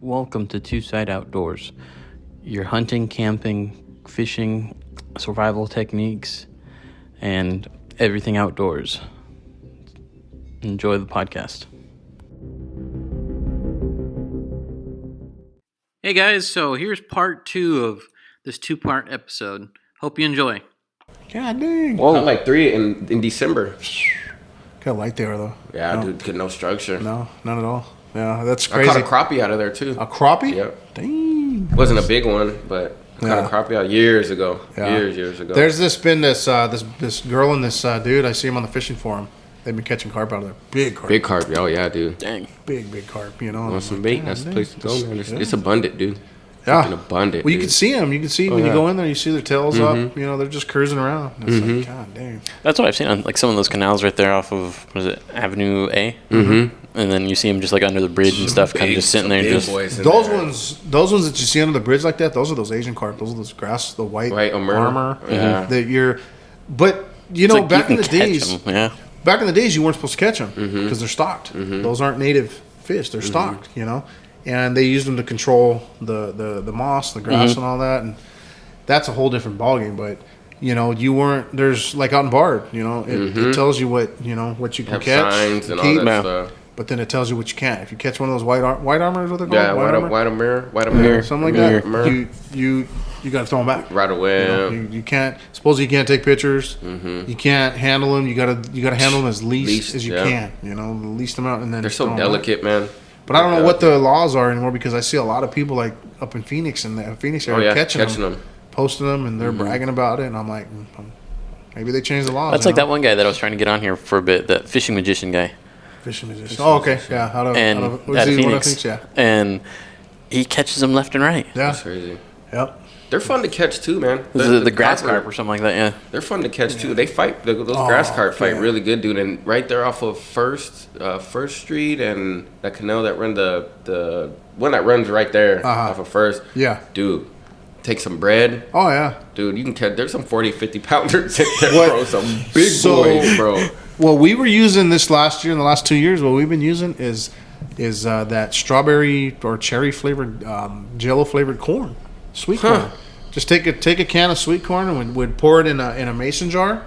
Welcome to Two Side Outdoors, your hunting, camping, fishing, survival techniques, and everything outdoors. Enjoy the podcast. Hey guys, so here's part 2 of this 2-part episode. Hope you enjoy. God dang. Whoa. Not like 3 in December. Got light there though. Yeah, dude, get no structure. No, not at all. Yeah, that's crazy. I caught a crappie out of there too. A crappie? Yep. Dang. Wasn't a big one, but I caught a crappie out years ago. Yeah. Years ago. There's this girl and this dude. I see him on the fishing forum. They've been catching carp out of there. Big carp. Big carp. Oh yeah, dude. Dang. Big carp. You know. Want some bait? That's the place to go, man. It's abundant, dude. Yeah. Freaking abundant. Well, you dude. can see them. You can see when you go in there. You see their tails up. You know, they're just cruising around. It's like, God dang. That's what I've seen on like some of those canals right there off of, what is it, Avenue A? Mm-hmm. And then you see them just like under the bridge and stuff, kind of just sitting there. Just those ones that you see under the bridge like that, those are those Asian carp. Those are those the white armor. Yeah. But you know, like back you in the can catch days, them, back in the days, you weren't supposed to catch them because they're stocked. Those aren't native fish; they're stocked. You know, and they used them to control the moss, the grass, and all that. And that's a whole different ballgame. But you know, you weren't. There's like on Bard. You know, it tells you what you can have catch, signs and keep, all that stuff. but then it tells you what you can't. If you catch one of those white armor is what they're called. Yeah, white mirror, something like that. You got to throw them back right away. You know, you can't. Suppose you can't take pictures. You can't handle them. You got to handle them as least as you can. You know, the least amount, and then They're so delicate, man. But I don't know what the laws are anymore because I see a lot of people like up in Phoenix and the Phoenix area catching them, posting them, and they're bragging about it. And I'm like, maybe they changed the laws. That's like that one guy that I was trying to get on here for a bit, that fishing magician guy. Fishing magician. Oh, okay. Yeah. Out of Phoenix. Yeah. And he catches them left and right. Yeah. That's crazy. Yep. They're fun to catch too, man. The grass carp or something like that, yeah. They're fun to catch too. They fight. Those grass carp fight really good, dude. And right there off of First Street and that canal that run the one that runs right there off of First. Yeah. Dude, take some bread. Oh yeah. Dude, you can catch. There's some 40, 50 pounders in there, bro. Some big boys, bro. What we were using this last year, in the last 2 years, what we've been using is that strawberry or cherry flavored, Jello flavored corn, sweet corn. Just take a can of sweet corn and we'd pour it in a mason jar,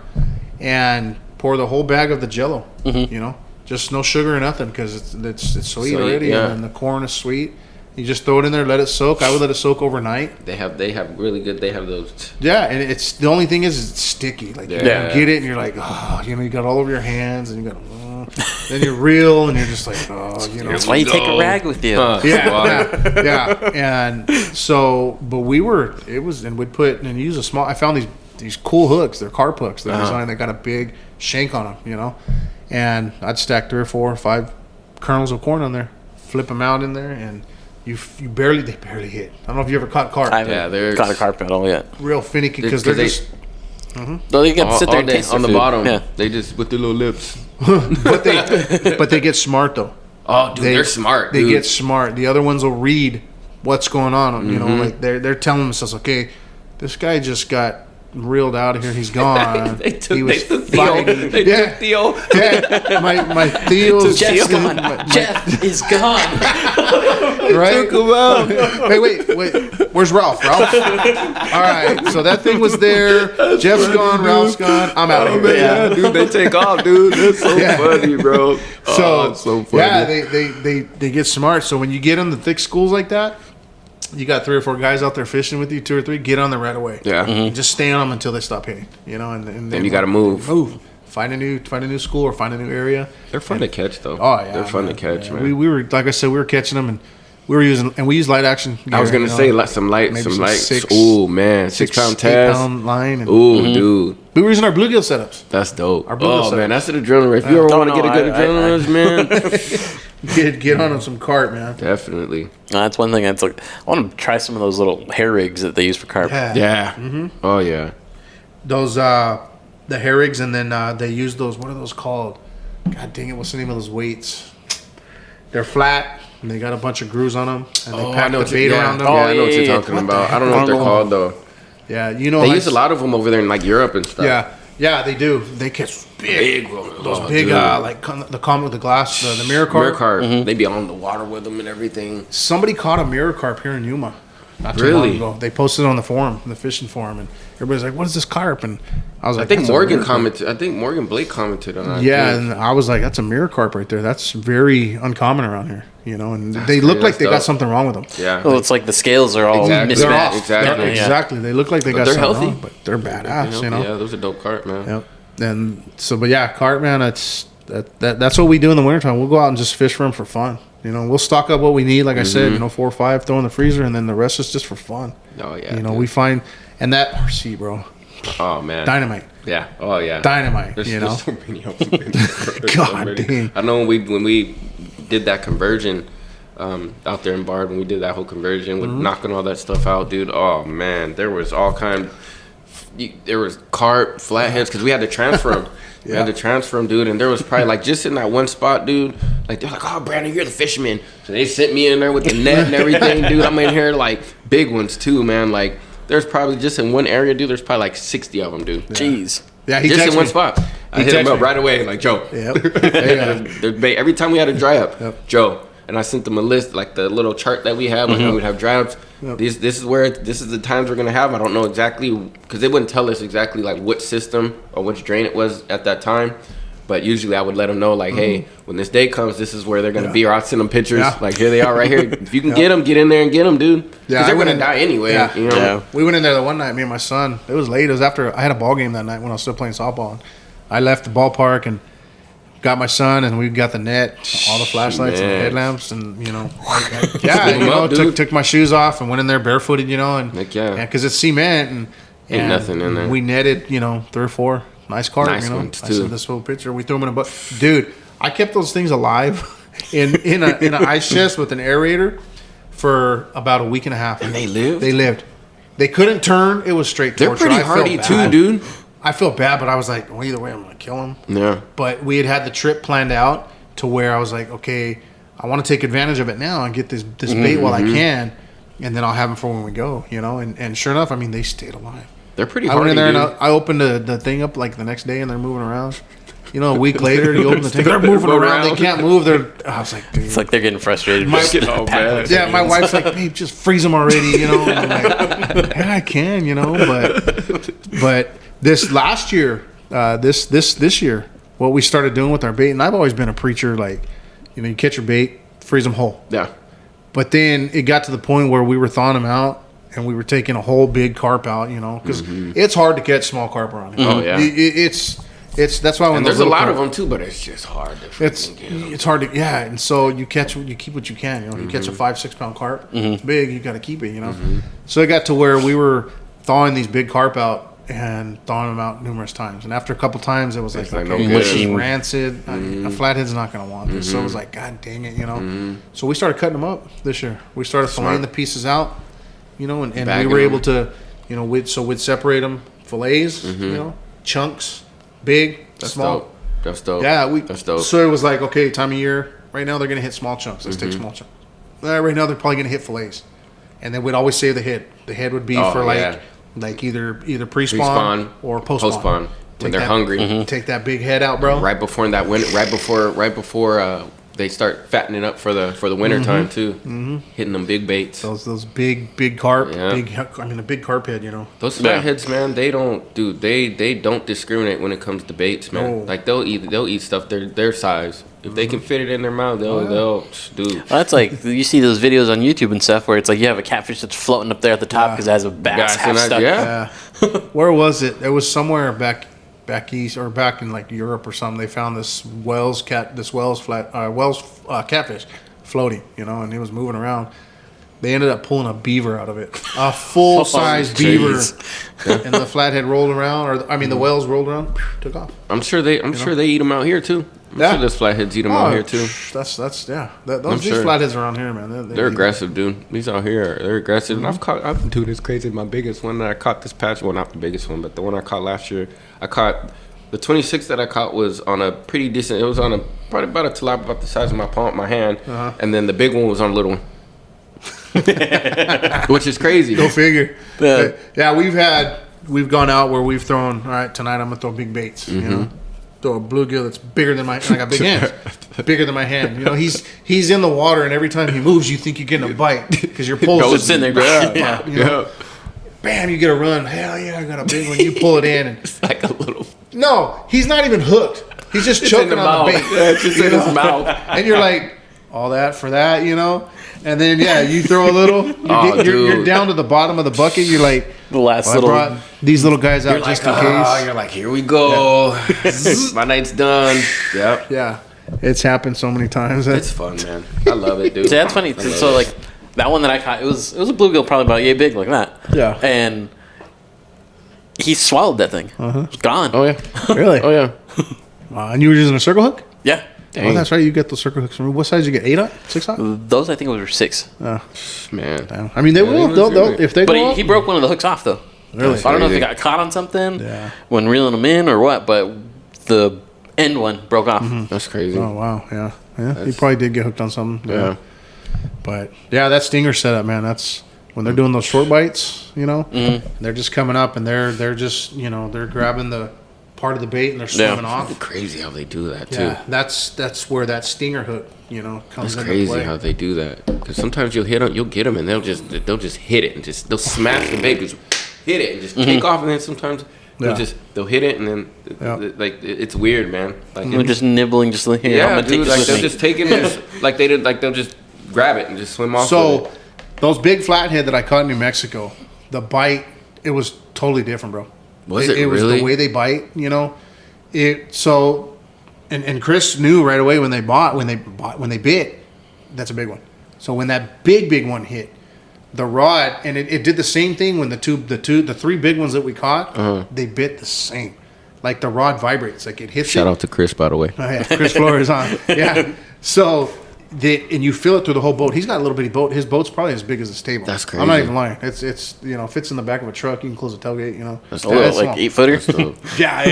and pour the whole bag of the Jello. You know, just no sugar or nothing because it's sweet already, and the corn is sweet. You just throw it in there, let it soak. I would let it soak overnight. They have really good. They have those. Yeah, and it's the only thing is it's sticky. Like you get it, and you're like, oh, you know, you got all over your hands, and you got. Then you reel, and you're just like, oh, you know. That's why you take a rag with you. Yeah. And so, but we'd put and use a small. I found these cool hooks. They're carp hooks. They're designed. They got a big shank on them, you know. And I'd stack 3 or 4 or 5 kernels of corn on there, flip them out in there, and they barely hit. I don't know if you ever caught carp. I haven't caught a carp at all yet. Real finicky because they're just. Though they got to sit there and taste on the food. bottom. Yeah. They just with their little lips. but they get smart though. Oh, dude, they're smart. They get smart. The other ones will read what's going on. You know, like they're telling themselves, okay, this guy just got reeled out of here. He's gone. They took Theo. Theo. My Theo. Jeff's gone. Jeff is gone. Right? Took him out. Wait. Where's Ralph? All right. So that thing was there. Jeff's gone. Ralph's gone. I'm out of here. Yeah, dude, they take off, dude. That's so funny, bro. It's so funny. Yeah, they get smart. So when you get in the thick schools like that, you got 3 or 4 guys out there fishing with you, 2 or 3. Get on there right away. Yeah. And just stay on them until they stop hitting. You know, and then you got to move. Find a new school or find a new area. They're fun to catch, though. Oh yeah, they're fun to catch, man. We were, like I said, we were catching them, and we use light action gear, I was gonna say some light. Oh man, 6-pound test. 8-pound line. Dude. We were using our bluegill setups. That's dope. Our bluegill setups. Man, that's an adrenaline. If you ever want to get a good adrenaline rush, man, get on some carp, man. Definitely. That's one thing. That's like I want to try some of those little hair rigs that they use for carp. Yeah. Oh yeah. Those the hair rigs, and then they use those. What are those called? God dang it! What's the name of those weights? They're flat. And they got a bunch of grooves on them, and they pack the bait around them. Yeah, I know what you're talking about. I don't know what they're called though. Yeah, you know they use a lot of them over there in like Europe and stuff. Yeah, Yeah, they do. They catch big those big dude. like the glass, the mirror carp. Mirror carp. They be on the water with them and everything. Somebody caught a mirror carp here in Yuma. Not too Really? long ago. They posted it on the forum, the fishing forum, and everybody's like, "What is this carp?" And I was like, I think "That's a Morgan mirror carp." commented. I think Morgan Blake commented on that. Yeah, too. and I was like, "That's a mirror carp right there. That's very uncommon around here, you know." And they crazy. look like That's they got dope. something wrong with them. Yeah. Well, it's like the scales are all Exactly. They're mismatched. off. Exactly. Yeah, exactly. They look like they got they're something healthy. wrong, but they're badass, you know. Yeah, those are dope carp, man. Yep. And so, but yeah, carp, man, that's what we do in the wintertime. We'll go out and just fish for them for fun. You know, we'll stock up what we need, like I said, 4 or 5, throw in the freezer, and then the rest is just for fun. Oh yeah. You know, dude. we find, and that RC, bro, Oh man. dynamite, Yeah. Oh yeah. dynamite. There's, You know, there's so many of them. God dang. I know when we did that conversion out there in Bard, when we did that whole conversion with knocking all that stuff out, dude. Oh man, there was all kind. There was carp, flatheads, because we had to transfer them. We had to transfer them, dude. And there was probably like just in that one spot, dude. Like they're like, "Oh, Brandon, you're the fisherman." So they sent me in there with the net and everything, dude. I'm in here like big ones too, man. Like there's probably just in one area, dude. There's probably like 60 of them, dude. Jeez. Yeah, he Just in texted one me. spot. I He hit him texted up me. right away, like Joe. Yep. Yeah. There's bait. Every time we had a dry up, Yep. Joe. And I sent them a list, like the little chart that we have, like how we'd have dry ups. Yep. This is the times we're gonna have. I don't know exactly because they wouldn't tell us exactly like what system or which drain it was at that time. But usually I would let them know like, hey, when this day comes, this is where they're gonna be. Or I'd send them pictures Yeah. like, here they are right here. If you can get them, get in there and get them, dude. Because Yeah, I they're went gonna in- die anyway. Yeah. You know. Yeah. We went in there the one night, me and my son. It was late. It was after I had a ball game that night when I was still playing softball. And I left the ballpark and got my son, and we got the net, all the flashlights and Man. headlamps, and you know, Scoop yeah, 'em you know, up, dude. took my shoes off and went in there barefooted, you know, and Heck yeah. because it's cement and Ain't nothing in there. We netted, you know, 3 or 4 nice carp, Nice you know. ones, I too. sent this whole picture. We threw them in a butt, dude. I kept those things alive in an ice chest with an aerator for about a week and a half. And they lived? They lived. They couldn't turn. It was straight They're torture. pretty I felt hardy too, bad. dude. I feel bad, but I was like, well, either way, I'm gonna kill him. Yeah. But we had the trip planned out to where I was like, okay, I want to take advantage of it now and get this bait while I can, and then I'll have them for when we go, you know. And sure enough, I mean, they stayed alive. They're pretty I hardy, went in there dude. and I opened the thing up like the next day, and they're moving around. You know, a week later, you open the thing, they're moving around. They can't move. I was like, dude. It's like they're getting frustrated. My- just Oh, pack man. like Yeah, my onions. wife's like, babe, just freeze them already, you know. And I'm like, yeah, I can, you know, but this last year, this year, what we started doing with our bait, and I've always been a preacher, like, you know, you catch your bait, freeze them whole. Yeah. But then it got to the point where we were thawing them out, and we were taking a whole big carp out, you know, because it's hard to catch small carp around here. Oh, yeah. It's that's why when And those there's a little lot carp- of them too, but it's just hard to it's freaking get 'em. it's hard to and so you keep what you can. You know, you catch a 5-6 pound carp, it's big. You got to keep it. You know, so it got to where we were thawing these big carp out and thawing them out numerous times. And after a couple times, it was like, It's like, okay, no this is good. rancid. A flathead's not going to want this. So it was like, God dang it, you know. So we started cutting them up this year. We started filleting the pieces out, you know, and we Bagging were them. able to, you know, we'd separate them fillets, you know, chunks, big, That's small. dope. That's dope. Yeah, That's dope. So it was like, okay, time of year. Right now they're gonna hit small chunks. Let's take small chunks. Right now they're probably gonna hit fillets, and then we'd always save the head. The head would be for yeah. like either pre-spawn, Pre-spawn, or post-spawn. Post-spawn. When Take they're that- hungry. Take that big head out, bro. Right before that winter, right before they start fattening up for the winter time too. Hitting them big baits. Those big carp, Yeah. a big carp head. You know. Those Yeah. fatheads, man, they don't they don't discriminate when it comes to baits, man. No. Like they'll eat stuff their size. If they can fit it in their mouth, they'll do. Well, that's like you see those videos on YouTube and stuff where it's like you have a catfish that's floating up there at the top because it has a bass Bass half in that- stuck. yeah. Where was it? It was somewhere back east or back in like Europe or something. They found this Wells catfish floating, you know, and it was moving around. They ended up pulling a beaver out of it, a full size beaver, and the flathead rolled around, or I mean the whales rolled around, took off. I'm sure they eat them out here too. I'm Yeah. sure those flatheads eat them out here too. That's yeah. I'm These sure. flatheads around here, man. They're aggressive, dude. These out here, they're aggressive. And I've been doing this crazy. My biggest one that I caught this past, well, not the biggest one, but the one I caught last year. I caught the 26 that I caught was on a pretty decent. It was on probably about a tilapia about the size of my palm, my hand, and then the big one was on a little one. Which is crazy. Go figure. Yeah. Yeah, we've had we've gone out where we've thrown. All right, tonight I'm gonna throw big baits. You know, throw a bluegill that's bigger than my. And I got big hands, bigger than my hand. You know, he's in the water, and every time he moves, you think you're getting a bite because your pole's It's in there. Yeah, you know? Bam, you get a run. Hell yeah, I got a big one. You pull it in, and It's like a little. no, he's not even hooked. He's just choking on the bait. Yeah, it's just in his mouth. And you're like, all that for that, you know? And then, yeah, you throw a little. You're down to the bottom of the bucket. You're like, The last well, I little. brought these little guys out You're just like, in case. you're like, here we go. My night's done. Yep. Yeah. It's happened so many times. It's fun, man. I love it, dude. See, that's funny. So like that one that I caught, it was a bluegill probably about yay big like that. Yeah. And he swallowed that thing. It's gone. Oh, yeah. Really? Oh, yeah. Wow, and you were using a circle hook? Yeah. Oh, that's right. You get those circle hooks. From what size did you get? 8 aught? 6 aught? Those I think were 6. Man. Damn. I mean, they will. They'll if they But go he broke one of the hooks off though. Really? So I don't know if he Crazy. got caught on something when reeling them in or what, but the end one broke off. That's crazy. Oh, wow. Yeah. He probably did get hooked on something. Yeah. But, yeah, that stinger setup, man, that's when they're doing those short bites, you know, they're just coming up and they're just, you know, they're grabbing the part of the bait and they're swimming off. Crazy how they do that, too. Yeah, that's where that stinger hook, you know, comes That's into crazy play. how they do that. Because sometimes you'll hit them, you'll get them, and they'll just hit it and they'll smash the bait, just hit it and just take off, and then sometimes they'll hit it and then like it's weird, man. Like They're just nibbling, just like, here, I'm yeah, gonna take dude. this Like with they'll me. just take it, and just, like they'll just grab it and just swim off. So, with it. those big flathead that I caught in New Mexico, the bite, it was totally different, bro. Was it It was really? the way they bite, you know. And Chris knew right away when they bit, that's a big one. So when that big one hit, the rod, and it did the same thing when the 3 big ones that we caught, they bit the same. Like the rod vibrates, like it hits. Shout out to Chris, by the way. Oh, yeah, Chris Flores on. Yeah. So and you feel it through the whole boat. He's got a little bitty boat. His boat's probably as big as this table. That's crazy. I'm not even lying. It's you know, fits in the back of a truck. You can close the tailgate. You know. That's Oh, like small. 8-footer. Yeah.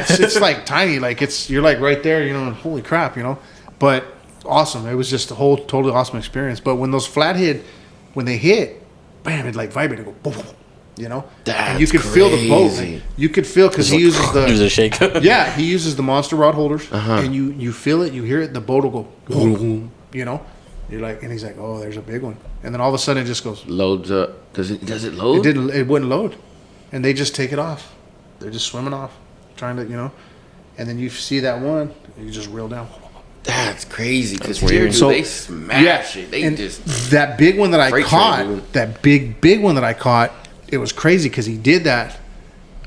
It's like tiny. Like you're like right there. You know. Holy crap. You know. But awesome. It was just a whole totally awesome experience. But when those flathead, when they hit, bam! It like vibrated. Go boom, boom, boom, you know. And you That's could feel the boat. crazy. You could feel because he uses the. There's a shake. Yeah, he uses the monster rod holders, and you feel it, you hear it, the boat will go, boom, you know. You're like, and he's like, oh, there's a big one, and then all of a sudden it just goes. Loads up. Does it load? It wouldn't load, and they just take it off. They're just swimming off, trying to, you know, and then you see that one, and you just reel down. That's crazy. Because That's here, weird. dude, So- they smash it. They and just that big one that I Freight caught, train, dude. that big one that I caught, it was crazy because he did that.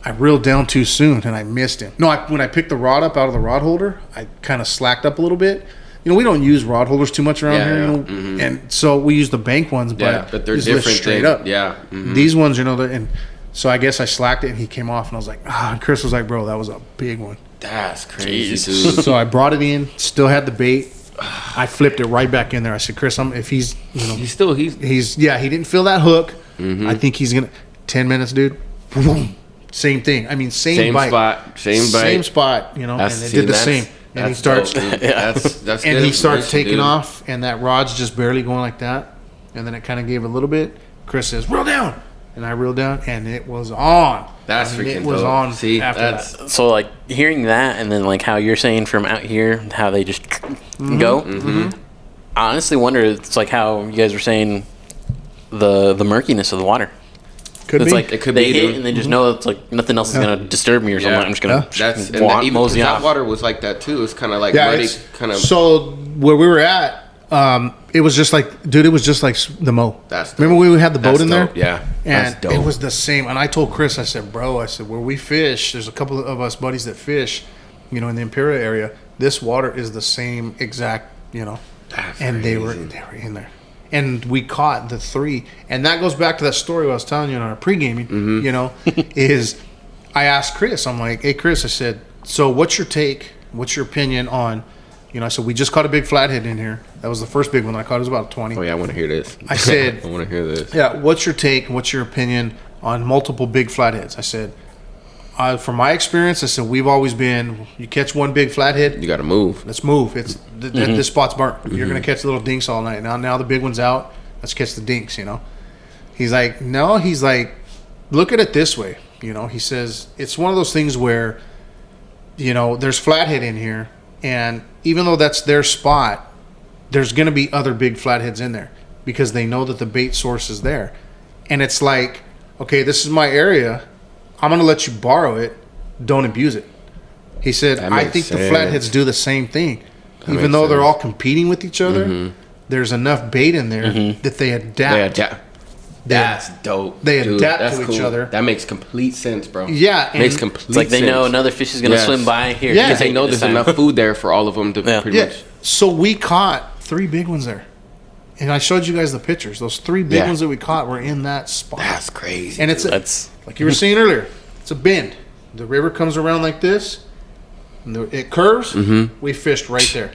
I reeled down too soon and I missed him. No, when I picked the rod up out of the rod holder, I kind of slacked up a little bit. You know, we don't use rod holders too much around here, you know, and so we use the bank ones, but they're these lift different. straight up. Yeah. These ones, you know, and so I guess I slacked it and he came off and I was like, and Chris was like, bro, that was a big one. That's crazy, Jeez. dude. So I brought it in, still had the bait. I flipped it right back in there. I said, Chris, if he's, you know, He's he didn't feel that hook. I think he's gonna 10 minutes, dude. Boom. Same thing. I mean, same bite, spot, same bite. same spot. You know, and it did the same. And he starts, dope, dude. That's and good he starts information, taking dude. off, and that rod's just barely going like that. And then it kind of gave a little bit. Chris says, "Reel down," and I reeled down, and it was on. That's I mean, freaking it was dope. on. See, after that's that. So like hearing that, and then like how you're saying from out here, how they just go. I honestly wonder. It's like how you guys were saying the murkiness of the water. Could It's be. like It could they be, hit dude. and they just know it's like nothing else is gonna disturb me or something. Yeah. I'm just gonna That's and that, even 'cause mosey that off. water was like that too. It's kind of like Yeah, muddy, it's, kind of. so where we were at, it was just like, dude, it was just like the Mo. That's dope. Remember when we had the boat That's in there? dope, yeah. And That's dope. it was the same. And I told Chris, I said, bro, where we fish, there's a couple of us buddies that fish, you know, in the Imperial area. This water is the same exact, you know. That's and they were in there. And we caught the 3. And that goes back to that story I was telling you in our pre-gaming, you know, is I asked Chris, I'm like, hey, Chris, I said, so what's your take? What's your opinion on, you know, I said, we just caught a big flathead in here. That was the first big one I caught. It was about 20. Oh yeah, I want to hear this. I said, I want to hear this. yeah, what's your take? What's your opinion on multiple big flatheads? I said, from my experience, I said, we've always been, you catch one big flathead, You got to move. let's move. It's this spot's burnt. You're gonna catch little dinks all night. Now the big one's out. Let's catch the dinks. You know. He's like, no. He's like, look at it this way. He says it's one of those things where, there's flathead in here, and even though that's their spot, there's going to be other big flatheads in there because they know that the bait source is there. And it's like, okay, this is my area. I'm going to let you borrow it. Don't abuse it. He said, I think the flatheads do the same thing. Even though they're all competing with each other, there's enough bait in there that they adapt. That's dope. They adapt to each other. That makes complete sense, bro. Yeah. Makes complete sense. It's like they know another fish is going to swim by here. Yeah. Because they know there's enough food there for all of them to pretty much. So we caught 3 big ones there. And I showed you guys the pictures. Those 3 big ones that we caught were in that spot. That's crazy. And it's like you were saying earlier, it's a bend. The river comes around like this. And it curves. We fished right there.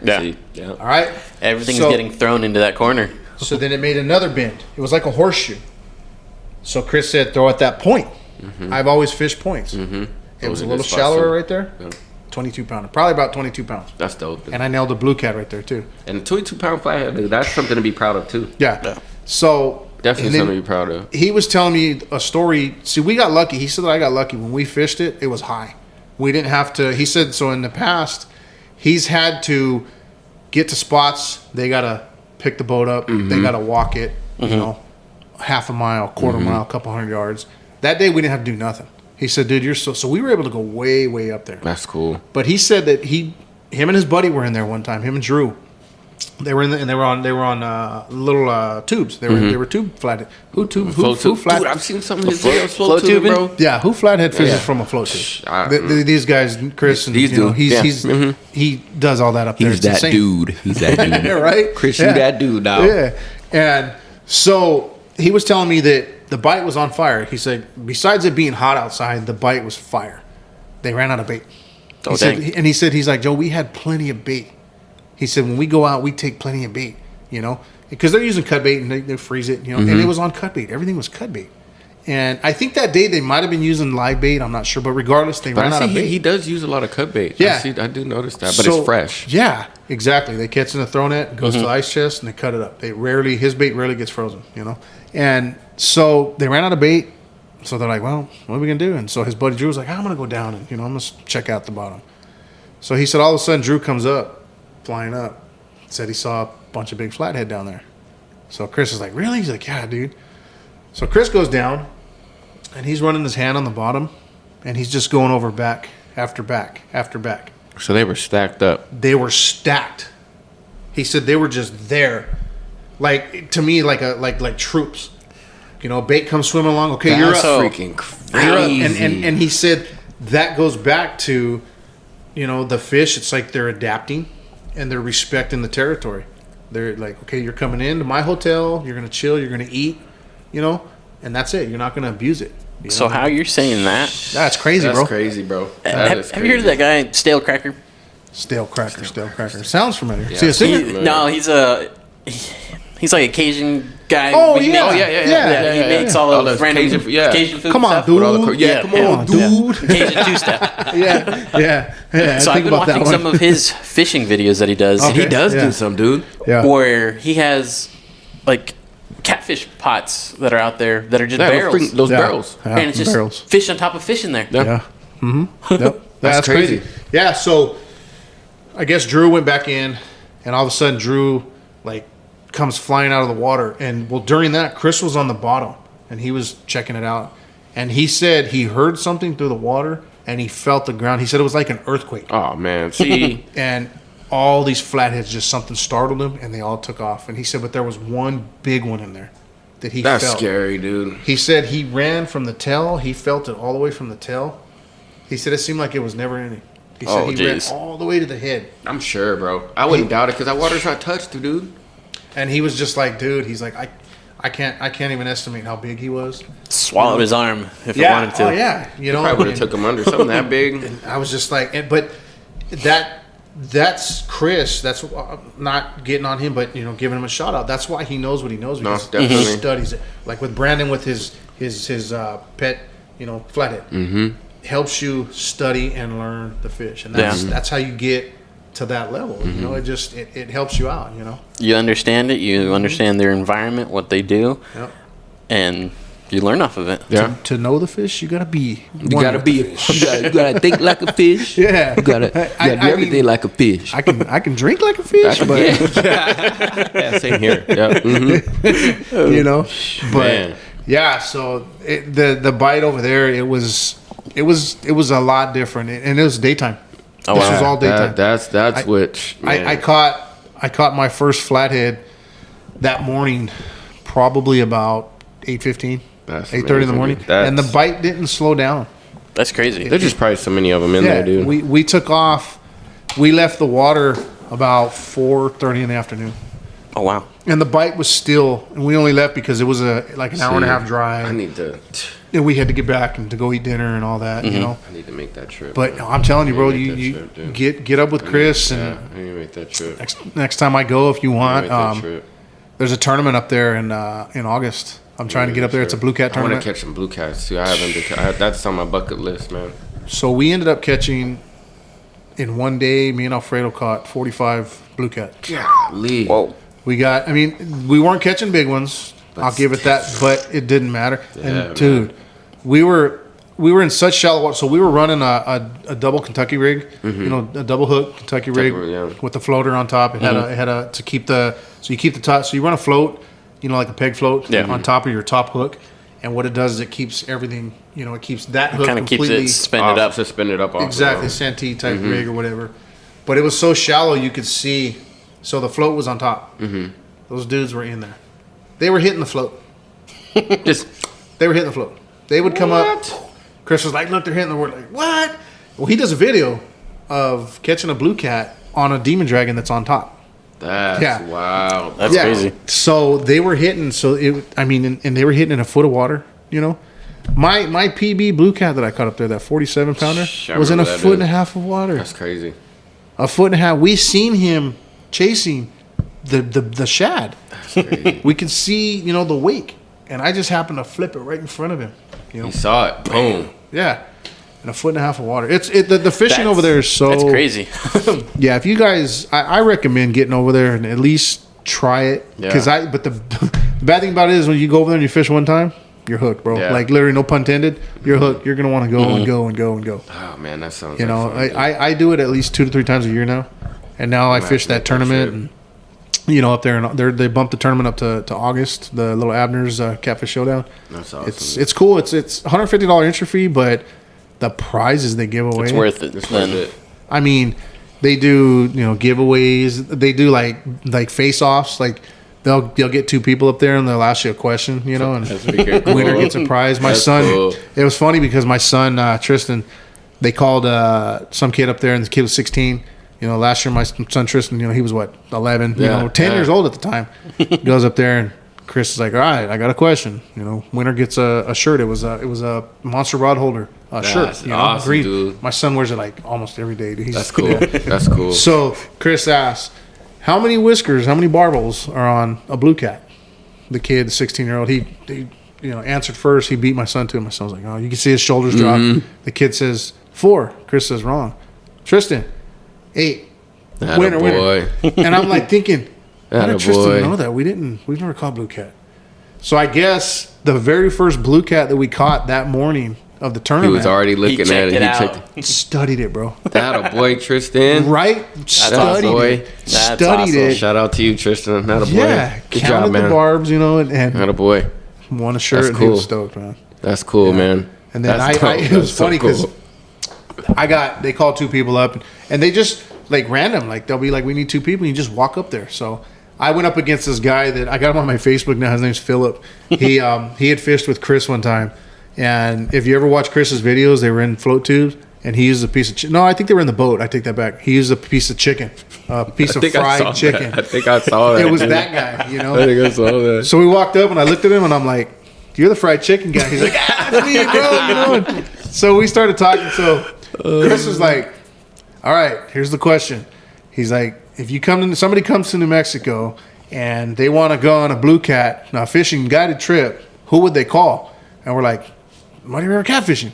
Yeah. All right. Everything's getting thrown into that corner. So then it made another bend. It was like a horseshoe. So Chris said, throw at that point. I've always fished points. It was a little shallower right there. 22 pounder. Probably about 22 pounds. That's dope. And I nailed a blue cat right there too. And a 22-pound flathead, dude, that's something to be proud of too. Yeah. So definitely something to be proud of. He was telling me a story. See, we got lucky. He said that I got lucky. When we fished it, it was high. We didn't have to. He said, so in the past, he's had to get to spots. They got to pick the boat up. They got to walk it, half a mile, quarter mile, a couple hundred yards. That day, we didn't have to do nothing. He said, dude, you're so we were able to go way, way up there. That's cool. But he said that him and his buddy were in there one time, him and Drew. They were they were on little tubes. They were tube flathead. Who flat? Dude, I've seen some of his videos float tubing, bro. Yeah, who flathead fishes from a float tube? These guys, Chris and he does all that up there. He's that dude. He's that dude. Right? Chris, you that dude now. Yeah. And so he was telling me that the bite was on fire. He said, besides it being hot outside, the bite was fire. They ran out of bait. He's like, Joe, we had plenty of bait. He said, when we go out, we take plenty of bait, because they're using cut bait and they freeze it, and it was on cut bait. Everything was cut bait. And I think that day they might have been using live bait. I'm not sure. But regardless, they ran out of bait. He does use a lot of cut bait. Yeah. I do notice that, but it's fresh. Yeah, exactly. They catch in a throw net, goes to the ice chest, and they cut it up. His bait rarely gets frozen, And so they ran out of bait. So they're like, well, what are we going to do? And so his buddy Drew was like, I'm going to go down and, I'm going to check out the bottom. So he said all of a sudden Drew comes up, flying up, said he saw a bunch of big flathead down there. So Chris is like, really? He's like, yeah, dude. So Chris goes down, and he's running his hand on the bottom, and he's just going over back after back after back. So they were stacked up. They were stacked. He said they were just there, like to me, like troops. Bait comes swimming along. Okay, you're up. Freaking crazy. You're up. And he said that goes back to, the fish. It's like they're adapting, and they're respecting the territory. They're like, okay, you're coming into my hotel. You're gonna chill. You're gonna eat. And that's it. You're not going to abuse it. So how you're saying that? That's crazy, bro. That's crazy, bro. Have you heard of that guy, Stale Cracker? Stale Cracker. Sounds familiar. Yeah. See a singer? He's like a Cajun guy. Oh, He yeah. He makes all those random Cajun food Come on, stuff. dude. Come on, dude. Cajun two-step. Yeah. So I've been watching some of his fishing videos that he does. Okay. He does do some, dude. Yeah. Where he has, like, catfish pots that are out there that are just barrels. Those barrels. Yeah, and it's just fish on top of fish in there. Yeah. Yep. That's crazy. Yeah, so I guess Drew went back in, and all of a sudden Drew, comes flying out of the water. And, during that, Chris was on the bottom, and he was checking it out. And he said he heard something through the water, and he felt the ground. He said it was like an earthquake. Oh, man. See? And all these flatheads, just something startled him, and they all took off. And he said, but there was one big one in there that he felt. That's scary, dude. He said he ran from the tail. He felt it all the way from the tail. He said it seemed like it was never any. He said he ran all the way to the head. I'm sure, bro. I wouldn't doubt it because that water's not touched, dude. And he was just like, dude, he's like, I can't even estimate how big he was. Swallowed his arm if it wanted to. Oh, yeah. Probably would have took him under something that big. And I was just like, but that's Chris. That's not getting on him, but giving him a shout out. That's why he knows what he knows because he studies it. Like with Brandon with his pet, flathead, helps you study and learn the fish, and that's how you get to that level. It just it helps you out. You understand it. You understand their environment, what they do, Yep. and You learn off of it. Yeah. To know the fish, you gotta be. You gotta be. You gotta think like a fish. Yeah. You gotta do everything mean, like a fish. I can drink like a fish, but Yeah, same here. Yeah. Mm-hmm. you know, but Man. yeah. So the bite over there, it was a lot different, and it was daytime. Oh, This wow. was all daytime. That's which. I caught my first flathead that morning, probably about 8:15, That's 8:30 in the amazing, morning, dude. That's- and the bite didn't slow down. That's crazy. There's just probably so many of them in there, dude. we took off. We left the water about 4:30 in the afternoon, Oh wow. and the bite was still. And we only left because it was like an hour and a half I drive, need to. and we had to get back and to go eat dinner and all that. You know, I need to make that trip. but man. I'm telling you, bro, I need to make you that trip, dude. get up with Chris, Yeah, and I need to make that trip. next time I go, if you want, Make that trip. there's a tournament up there in August. I'm trying to get up there. It's a blue cat I want tournament. to catch some blue cats too. I haven't been. That's on my bucket list, man. So we ended up catching in one day. Me and Alfredo caught 45 blue cat. Lee. Whoa. We got. I mean, we weren't catching big ones. I'll give it that, but it didn't matter. Yeah, And dude, we were in such shallow water. So we were running a double Kentucky rig. You know, a double hook Kentucky rig yeah. with the floater on top. It had a to keep the so you keep the top. So you run a float. You know, like a peg float on top of your top hook. And what it does is it keeps everything, you know, it keeps that hook Kind of keeps completely it suspended up. Suspended up. Off exactly the Santee type rig or whatever. But it was so shallow you could see. So the float was on top. Those dudes were in there. They were hitting the float. Just They were hitting the float. They would come up. Chris was like, "Look, they're hitting the word." Like, what? Well, he does a video of catching a blue cat on a demon dragon that's on top. that's Yeah. wow. That's crazy. So they were hitting. So and they were hitting in a foot of water. You know, my PB blue cat that I caught up there, that 47 pounder, I was in a remember that, foot and a dude. half of water. That's crazy. A foot and a half. We seen him chasing the shad. Crazy. We could see, you know, the wake, and I just happened to flip it right in front of him. You know, You saw it. Boom. yeah, in a foot and a half of water. The fishing over there is so That's crazy. Yeah, if you guys, I recommend getting over there and at least try it. Yeah. But the bad thing about it is when you go over there and you fish one time, you're hooked, bro. Yeah. Like literally, no pun intended. You're hooked. You're gonna want to go and go and go and go. Oh man, that sounds. You like know, fun, dude. I do it at least 2 to 3 times a year now, and now I might fish have to that make that tournament. trip. And, you know, up there, and they bumped the tournament up to August. The little Abner's Catfish Showdown. That's awesome. It's cool. It's $150 entry fee, but the prizes they give away. It's worth it. It's then. worth it. I mean, they do, you know, giveaways. They do like face offs. Like they'll get 2 people up there and they'll ask you a question, you know, and That's pretty cool. winner gets a prize. My That's son, cool. it was funny because my son Tristan, they called some kid up there and the kid was 16. You know, last year my son Tristan, you know, he was what, 11, you Yeah, know, 10 yeah. years old at the time. Goes up there and Chris is like, "All right, I got a question. You know, winner gets a shirt. It was a monster rod holder shirt. That's You know, awesome, green. dude. My son wears it like almost every day. Dude. He's, That's cool. That's cool. So Chris asks, "How many whiskers? How many barbels are on a blue cat?" The kid, the 16-year-old, he you know answered first. He beat my son to it. My son was like, "Oh, you can see his shoulders drop." The kid says 4. Chris says wrong. Tristan, 8. Winner. boy. And I'm like thinking, how did Attaboy. Tristan know that? We've never caught blue cat. So I guess the very first blue cat that we caught that morning of the He tournament, was already looking at checked it. it He out. checked studied it, bro. that a boy, Tristan. Right? Studied awesome. it. That's Studied awesome. it. Shout out to you, Tristan. Not a boy. Yeah. Good counted job, man. the barbs, you know, and Not a boy. won a shirt That's and he was cool. stoked, man. That's cool, man. And then That's dope. it was That's so funny because cool. they called 2 people up and they just like random, like they'll be like, "We need 2 people." And you just walk up there. So I went up against this guy that I got him on my Facebook now. His name's Philip. He had fished with Chris one time. And if you ever watch Chris's videos, they were in float tubes and he used a piece of no, I think they were in the boat. I take that back. He used a piece of chicken, a piece of I saw fried chicken. that. I think I saw that. It was dude. that guy, you know. I think I saw that. So we walked up and I looked at him and I'm like, "You're the fried chicken guy." He's like, "That's me, bro." You know? And so we started talking. So Chris was like, "All right, here's the question." He's like, "If you somebody comes to New Mexico and they want to go on a blue cat fishing guided trip, who would they call?" And we're like, "Muddy River Catfishing."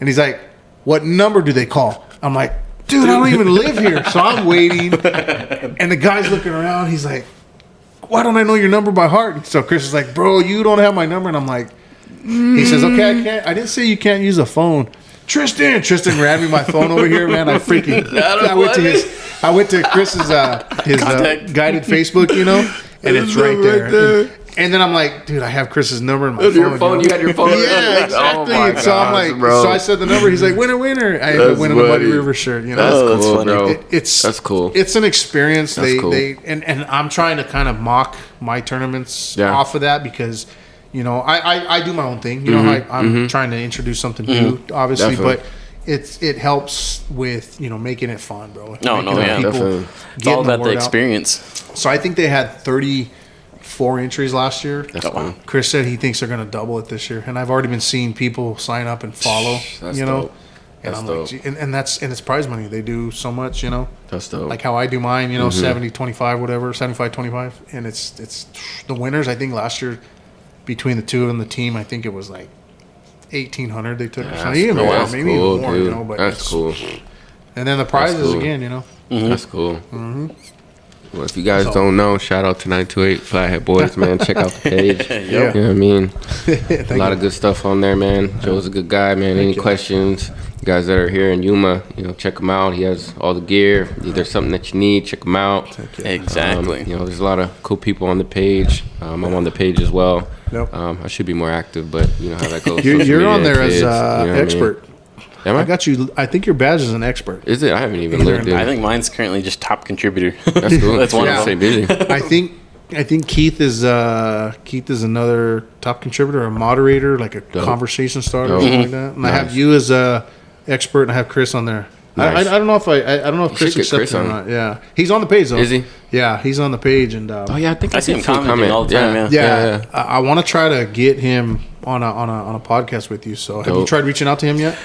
And he's like, "What number do they call?" I'm like, "Dude, I don't even live here." So I'm waiting. And the guy's looking around. He's like, "Why don't I know your number by heart?" So Chris is like, "Bro, you don't have my number." And I'm like, He says, okay, I didn't say you can't use a phone. Tristan grabbed me my phone over here, man. I went to Chris's his guided Facebook, and it's right there. And then I'm like, dude, I have Chris's number in my phone. Your phone, you had your phone. Yeah, exactly. Oh my so I'm gosh, like, bro. so I said the number. He's like, winner. I had to win in a Muddy River shirt. That's cool, bro. That's cool. It's an experience. That's cool. And I'm trying to kind of mock my tournaments off of that because, I do my own thing. I'm trying to introduce something new, obviously, Definitely. but it helps with making it fun, bro. Definitely. It's all about the experience. So I think they had 34 entries last year. That's cool. Chris said he thinks they're going to double it this year, and I've already been seeing people sign up and follow. That's dope. And That's I'm dope. like, and it's prize money. They do so much, That's dope. like how I do mine, 70-25, whatever, 75-25, and it's the winners. I think last year between the two of them, the team, I think it was like 1,800 they took. That's So even cool. more, That's maybe cool, even more, dude. but That's cool. And then the prizes cool. again, That's cool. Well, if you guys don't know, shout out to 928 Flathead Boys, man. Check out the page. Yeah. You know what I mean? A lot you. of good stuff on there, man. Joe's a good guy, man. Any questions? You guys that are here in Yuma, check him out. He has all the gear. If there's something that you need, check him out. Exactly. There's a lot of cool people on the page. I'm on the page as well. Nope. I should be more active, but you know how that goes. You're Social on media, there kids, as you know what I mean? expert. Am I? I got you. I think your badge is an expert. Is it? I haven't even looked in. I think mine's currently just top contributor. That's cool. That's one Yeah. of them. Stay busy. I think Keith is another top contributor, a moderator, like a conversation starter, or something like that. And I have Nice. you as a expert, and I have Chris on there. Nice. I don't know if I don't know if Chris should get accepts Chris it or on. not. Yeah, he's on the page though. Is he? Yeah, he's on the page, and Oh yeah, I think I see him did see a commenting comment. all the time, yeah. yeah, I want to try to get him on a podcast with you. So have you Dope. tried reaching out to him yet?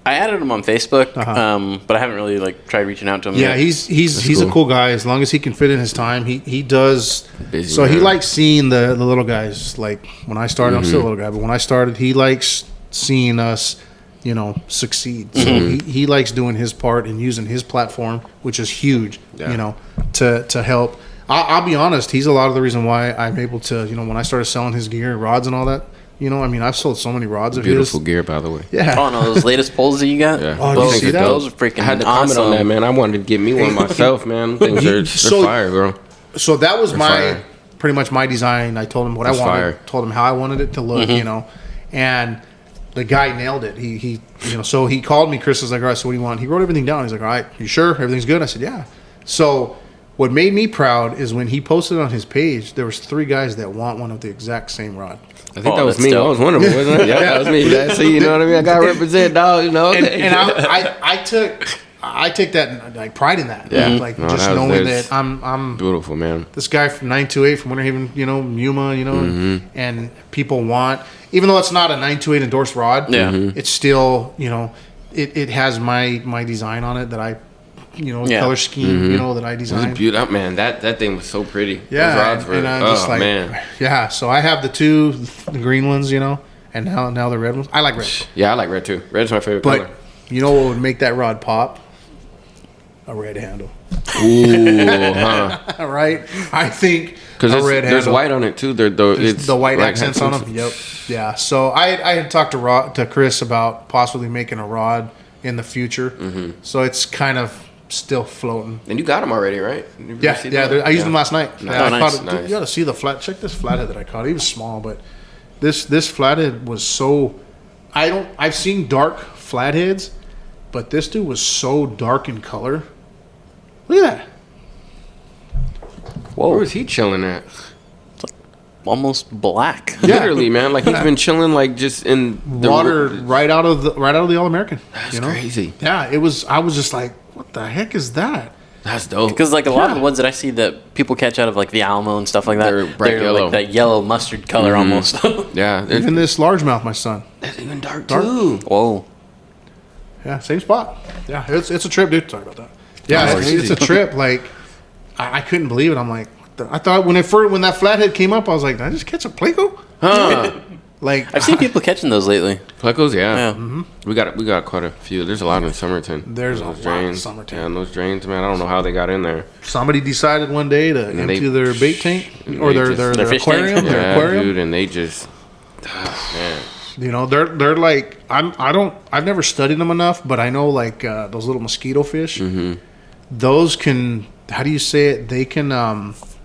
I added him on Facebook, Uh-huh. but I haven't really tried reaching out to him. Yeah, yet. he's a cool. cool guy as long as he can fit in his time. He does. Busy So he man. likes seeing the little guys. Like when I started, I'm still a little guy, but when I started, he likes seeing us, succeed. So he likes doing his part and using his platform, which is huge. Yeah. To help. I'll be honest. He's a lot of the reason why I'm able to. When I started selling his gear, rods, and all that. I've sold so many rods of Beautiful his. gear, by the way. Yeah. Oh no, those latest poles that you got. Yeah. Oh, did you those, see that? those are freaking I had to awesome. comment on that, man. I wanted to get me one myself, man. Things are So- fire, bro. So that was fire. pretty much my design. I told him what That's I wanted, fire. told him how I wanted it to look, and the guy nailed it. He so he called me. Chris was like, all right, so what do you want? He wrote everything down. He's like, all right, you sure everything's good? I said, yeah. So what made me proud is when he posted on his page, there was 3 guys that want one of the exact same rod. I think Oh, that was that's me. dope. I was one of them, wasn't it? Yeah, that was me. That, see, you know what I mean? I got to represent, dog. And I take that like pride in that. Yeah. Like No, just that was- knowing that's- that I'm Beautiful, man. this guy from 928 from Winter Haven, Yuma, and people want, even though it's not a 928 endorsed rod, Yeah. it's still, it has my design on it that I, Yeah. color scheme, that I It was designed. beautiful. Man, that thing was so pretty. Yeah, Those rods were, and I'm just like, man. yeah. So I have the green ones, and now the red ones. I like red, Yeah, I like red too. Red's my favorite but color. you know what would make that rod pop? A red handle. Ooh, huh? Right? I think Because a red there's handle. white on it too. It's The white like accents on them. Yep. Yeah. So I had talked to Chris about possibly making a rod in the future. So it's kind of still floating. And you got them already, right? Yeah. I used them last night. Yeah, I Nice, caught it. nice. You got to see the flat. Check this flathead that I caught. He was small, but this flathead was so. I've seen dark flatheads, but this dude was so dark in color. Look at that. Where was he chilling at? Almost black. Yeah. Literally, man. Like he's been chilling, like just in the Water right out of the All American. That's crazy. Yeah, it was. I was just like, what the heck is that? That's dope. Because a lot of the ones that I see that people catch out of the Alamo and stuff like that, They're bright yellow. like that yellow mustard color almost. Yeah, it's Even this largemouth, my son. even dark too. Whoa. Yeah, same spot. Yeah, it's a trip, dude. Sorry about that. Yeah, That's it's a trip. Like, I couldn't believe it. I'm like, what the? I thought when that flathead came up, I was like, did I just catch a Pleco? Huh? Like, I've seen people catching those lately. Plecos, yeah. Yeah. We got quite a few. There's a lot in Somerton. There's a Those lot in Somerton. Yeah, and those drains, man. I don't know how they got in there. somebody decided one day to And empty they- their bait tank and or they their just- their Their fish aquarium. tank? Their Yeah, aquarium. dude, and they just, man. You know, they're like I've never studied them enough, but I know like those little mosquito fish. Mm-hmm. Those can, how do you say it? They can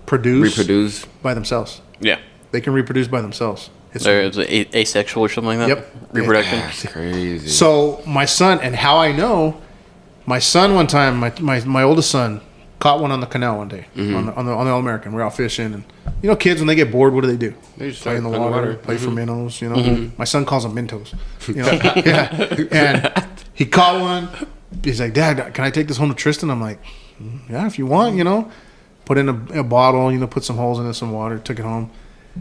reproduce by themselves. Yeah. They can reproduce by themselves. They're asexual or something like that. Yep. Reproduction. That's crazy. So my son, and how I know, my son one time, my oldest son caught one on the canal one day on the All American. We're out fishing, and you know, kids when they get bored, what do? They just Play in the start playing water, play for minnows. You know, my son calls them mintos. You know, yeah. And he caught one. He's like, Dad, can I take this home to Tristan? I'm like, yeah, if you want. You know, put in a bottle. You know, put some holes in it, some water. Took it home.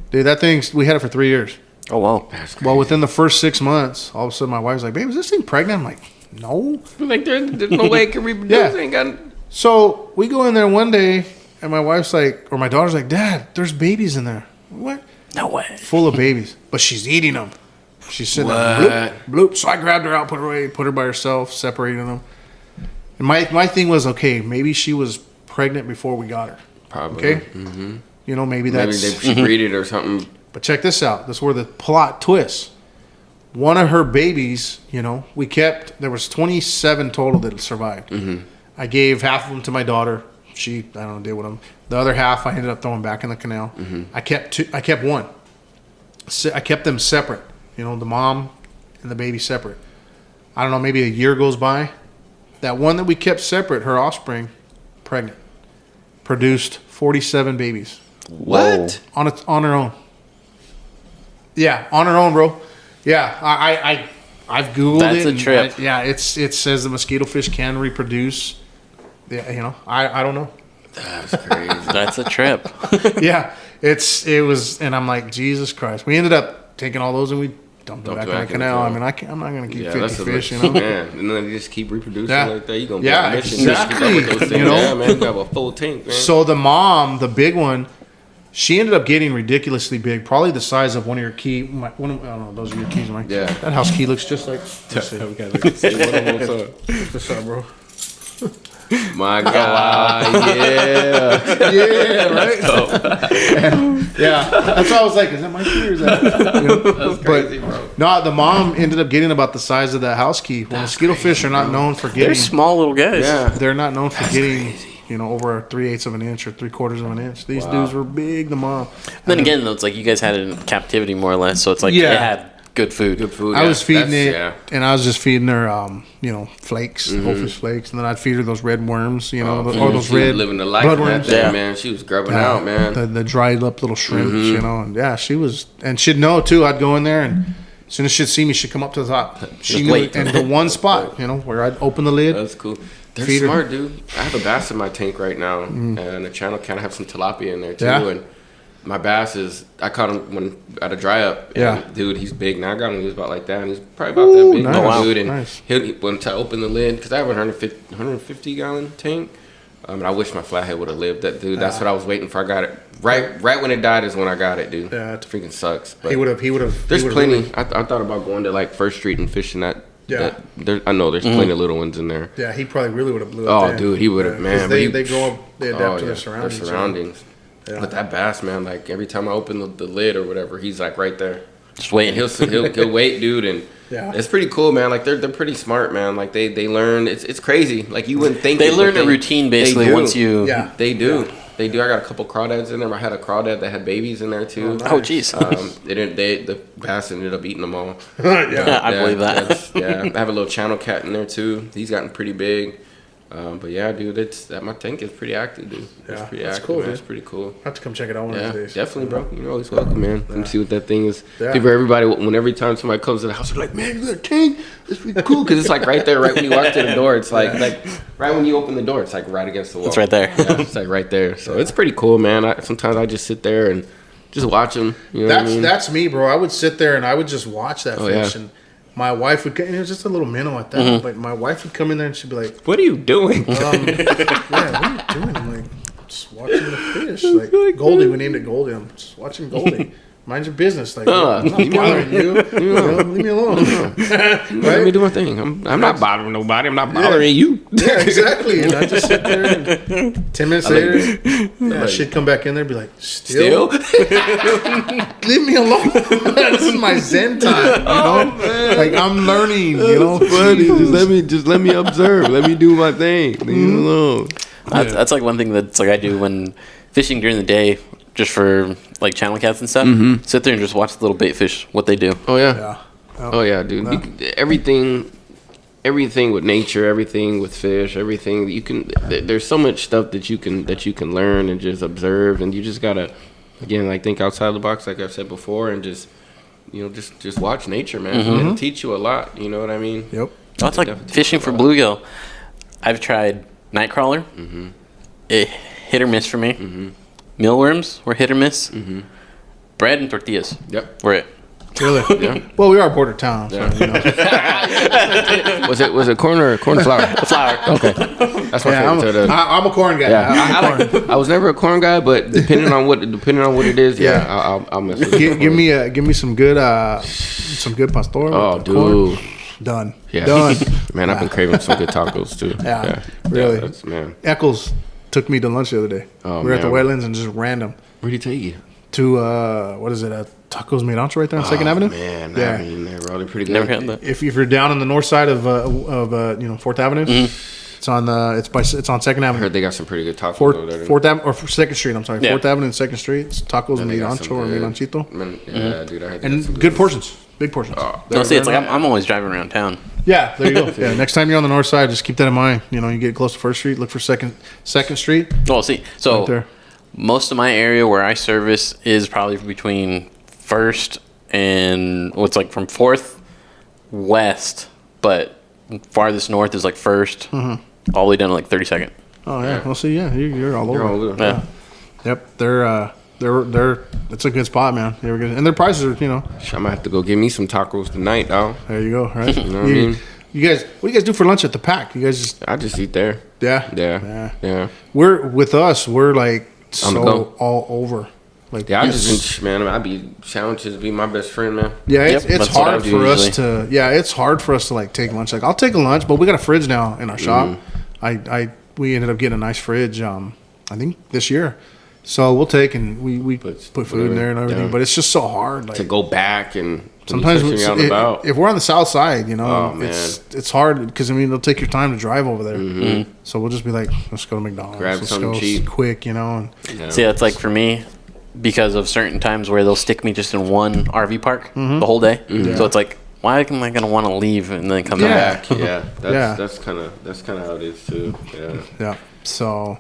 Dude, that thing, we had it for 3 years. Oh, wow. Well, within the first 6 months, all of a sudden my wife's like, babe, is this thing pregnant? I'm like, no. Like, there's no way it can reproduce. Yeah. Ain't got... So we go in there one day, and my wife's like, or my daughter's like, Dad, there's babies in there. What? No way. Full of babies. But she's eating them. She's sitting there, bloop, bloop. So I grabbed her out, put her away, put her by herself, separating them. And my thing was, okay, maybe she was pregnant before we got her. Probably. Okay? Mm-hmm. You know, maybe that's... Maybe she breeded or something. But check this out. This is where the plot twists. One of her babies, you know, there was 27 total that survived. Mm-hmm. I gave half of them to my daughter. She, I don't know, did with them. The other half I ended up throwing back in the canal. Mm-hmm. I kept one. I kept them separate. You know, the mom and the baby separate. I don't know, maybe a year goes by. That one that we kept separate, her offspring, pregnant, produced 47 babies. What? On her own. Yeah, on her own, bro. Yeah, I've Googled it. That's a trip. It says the mosquito fish can reproduce. Yeah, you know, I don't know. That's crazy. That's a trip. Yeah, it was, and I'm like, Jesus Christ. We ended up taking all those and we dumped them back in the canal. I mean, I'm not gonna keep 50 fish, you know. Man, and then you just keep reproducing like that. You gonna be yeah, on a mission exactly. to keep up with those things. You know? Yeah, man, you got a full tank, man. So the mom, the big one, she ended up getting ridiculously big, probably the size of one of your key. I don't know, those are your keys, Mike. Yeah. That house key looks just like. Let's see. We gotta look and see what I'm on. Check this out, bro. My God, yeah. Yeah, right? Yeah, that's why I was like, is that my key or is that? You know? That's crazy, bro. No, the mom ended up getting about the size of that house key. Well, mosquito fish are not known for They're getting. small little guys. Yeah. They're not known for getting, you know, over 3/8 of an inch or 3/4 of an inch. These dudes were big. The mom. Then again, though, it's like you guys had it in captivity more or less, so it's like Yeah. it had good food. Good food. I was feeding it, Yeah. and I was just feeding her, you know, flakes, goldfish flakes, and then I'd feed her those red worms, you know, or those she was red living the life in that bloodworms. thing, Yeah. man. She was grubbing out, man. The dried up little shrimps, you know, and yeah, she was, and she'd know too. I'd go in there, and as soon as she'd see me, she'd come up to the top. She knew, wait. and the one spot, you know, where I'd open the lid. That's cool. They're Feed her. smart, dude. I have a bass in my tank right now, and the channel kind of have some tilapia in there too. Yeah. And my bass I caught him at a dry up. And Yeah. dude, he's big. Now I got him. He was about like that, and he's probably about that big, nice. now, dude. And Nice. when I open the lid, because I have a 150 gallon tank. And I wish my flathead would have lived. That dude. That's what I was waiting for. I got it right when it died is when I got it, dude. Yeah. It freaking sucks. But He would have. there's plenty. I thought about going to like First Street and fishing that. Yeah. I know there's plenty of little ones in there. Yeah, he probably really would have blew up. Oh, then. dude, he would have, Yeah, 'cause man. They, but they grow up. They adapt to their Their surroundings. surroundings. Yeah. But that bass, man, like every time I open the lid or whatever, he's like right there. Just And waiting. he'll wait, dude, and Yeah. it's pretty cool, man. Like they're pretty smart, man. Like they learn. It's crazy. Like you wouldn't think They it, but learn a routine basically do. once you. Yeah. They do. They do. I got a couple crawdads in there. I had a crawdad that had babies in there too. Oh, jeez. The bass ended up eating them all. Yeah. I believe that. Yeah, I have a little channel cat in there too. He's gotten pretty big. But yeah, dude, my tank is pretty active, dude. It's Yeah, pretty that's active, cool, man. man. It's pretty cool. I have to come check it out one Yeah, of these days. definitely, bro. You're always welcome, man. Come see what that thing is. Yeah. Every time somebody comes to the house, they're like, "Man, you got a tank? It's pretty cool." Because it's like right there, right when you walk to the door. It's like right when you open the door, it's like right against the wall. It's right there. Yeah, it's like right there. So it's pretty cool, man. Sometimes I just sit there and just watch them. You know what I mean? That's me, bro. I would sit there and I would just watch that fish, yeah. and my wife would. And it was just a little minnow at that, but my wife would come in there and she'd be like, What are you doing? "Yeah, what are you doing?" I'm like, just watching the fish. Like Goldie, we named it Goldie. I'm just watching Goldie. Mind your business. Like, I'm not bothering you. Leave me alone. Let me do my thing. I'm not bothering nobody. I'm not bothering you. Yeah, exactly. And I just sit there and 10 minutes later, she'd come back in there and be like, still? Leave me alone. This is my Zen time, you know? Like, I'm learning, you know? Buddy, just let me observe. Let me do my thing. Leave me alone. That's like one thing that's like I do when fishing during the day, just for like channel cats and stuff. Sit there and just watch the little bait fish, what they do. Oh yeah. Yeah. Oh yeah, dude. Everything with nature, everything with fish, everything that you can. There's so much stuff that you can learn and just observe, and you just gotta, again, like think outside the box, like I've said before, and just just watch nature, man. It'll teach you a lot. You know what I mean? Yep. Oh, it's like fishing for bluegill. I've tried nightcrawler. It hit or miss for me. Mealworms were hit or miss. Bread and tortillas. Yep. Were it. Really? Yeah. Well, we are a border town. So, you know. Was it corn or corn flour? The flour. Okay. That's my favorite. I'm a corn guy. Yeah. I was never a corn guy, but depending on what it is, I'll mess with it. Give me some good pastor. Oh, with corn. dude. Done. Yeah. Done. Man, I've been craving some good tacos too. Yeah. Really. Yeah, man. Eccles took me to lunch the other day. Oh, we were at the man. wetlands and just random Where'd he take you? to what is it? Tacos Made Ancho right there on Second Avenue. Man, Yeah. I mean, they're really pretty good. Never had that. If you're down on the north side of 4th Avenue, it's on Second I Avenue. heard they got some pretty good tacos over there. 4th Avenue or Second Street. I'm sorry, Yeah. 4th Avenue and Second Street. It's Tacos Man, they Made got some Ancho or good- Made Anchito, Man, yeah, dude, I heard they got and some good portions, big portions. No, see, it's like I'm always driving around town. Yeah, there you go. Yeah, next time you're on the north side, just keep that in mind. You know, you get close to First Street, look for Second Street. Well, see, so Right there. most of my area where I service is probably between First and what's like from 4th west, but farthest north is like 1st, all the way down to like 32nd. Oh yeah, well see, yeah, you're all over. You're all over. Yeah. Yep, they're it's a good spot, man. They were good, and their prices are, you know, I might have to go get me some tacos tonight, dog. there you go, right? You know what I mean? You guys, what do you guys do for lunch at the Pack? You guys just I just eat there. yeah. Yeah. We're like On the so go. all over. Like Yeah, I it's- just man. I'd be sandwiches be my best friend, man. yeah, Yep, it's that's what I hard do for us usually. to it's hard for us to like take lunch. Like I'll take a lunch, but we got a fridge now in our shop. We ended up getting a nice fridge. I think this year. So we'll take and we put food in there and everything, Yeah. but it's just so hard. Like To go back and sometimes especially out and about. if we're on the south side, you know, Oh, it's hard because I mean it'll take your time to drive over there. So we'll just be like, let's go to McDonald's, Grab let's something go cheap. quick, you know. And Yeah. See, that's like for me, because of certain times where they'll stick me just in one RV park the whole day. So it's like, why am I going to want to leave and then come Yeah. back? Yeah, Yeah. that's kind of how it is too. Yeah. yeah, so.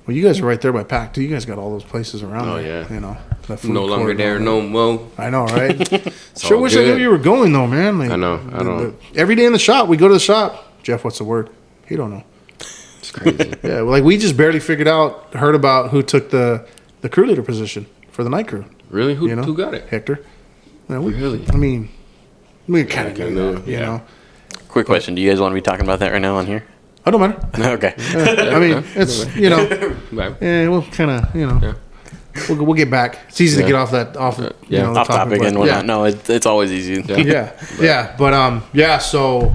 Well, you guys are right there by Pack too. You guys got all those places around. Oh, there, yeah. you know. The food No longer court there, and all no more. that. I know, right? It's Sure all wish I knew good. you were going though, man. Like, I know, I don't. every day in the shop, we go to the shop. Jeff, what's the word? He don't know. It's crazy. Yeah, like we just barely heard about who took the crew leader position for the night crew. Really? Who You know? who got it? Hector. Yeah, Really? I mean, we kind of kinda knew knew, that, you yeah. know. Quick question. Do you guys want to be talking about that right now on here? I don't matter. Okay. I mean, it's Right. we'll kind of Yeah. we'll get back. It's easy to get off that Yeah. the Off topic but and whatnot. No, it's always easy. yeah, but so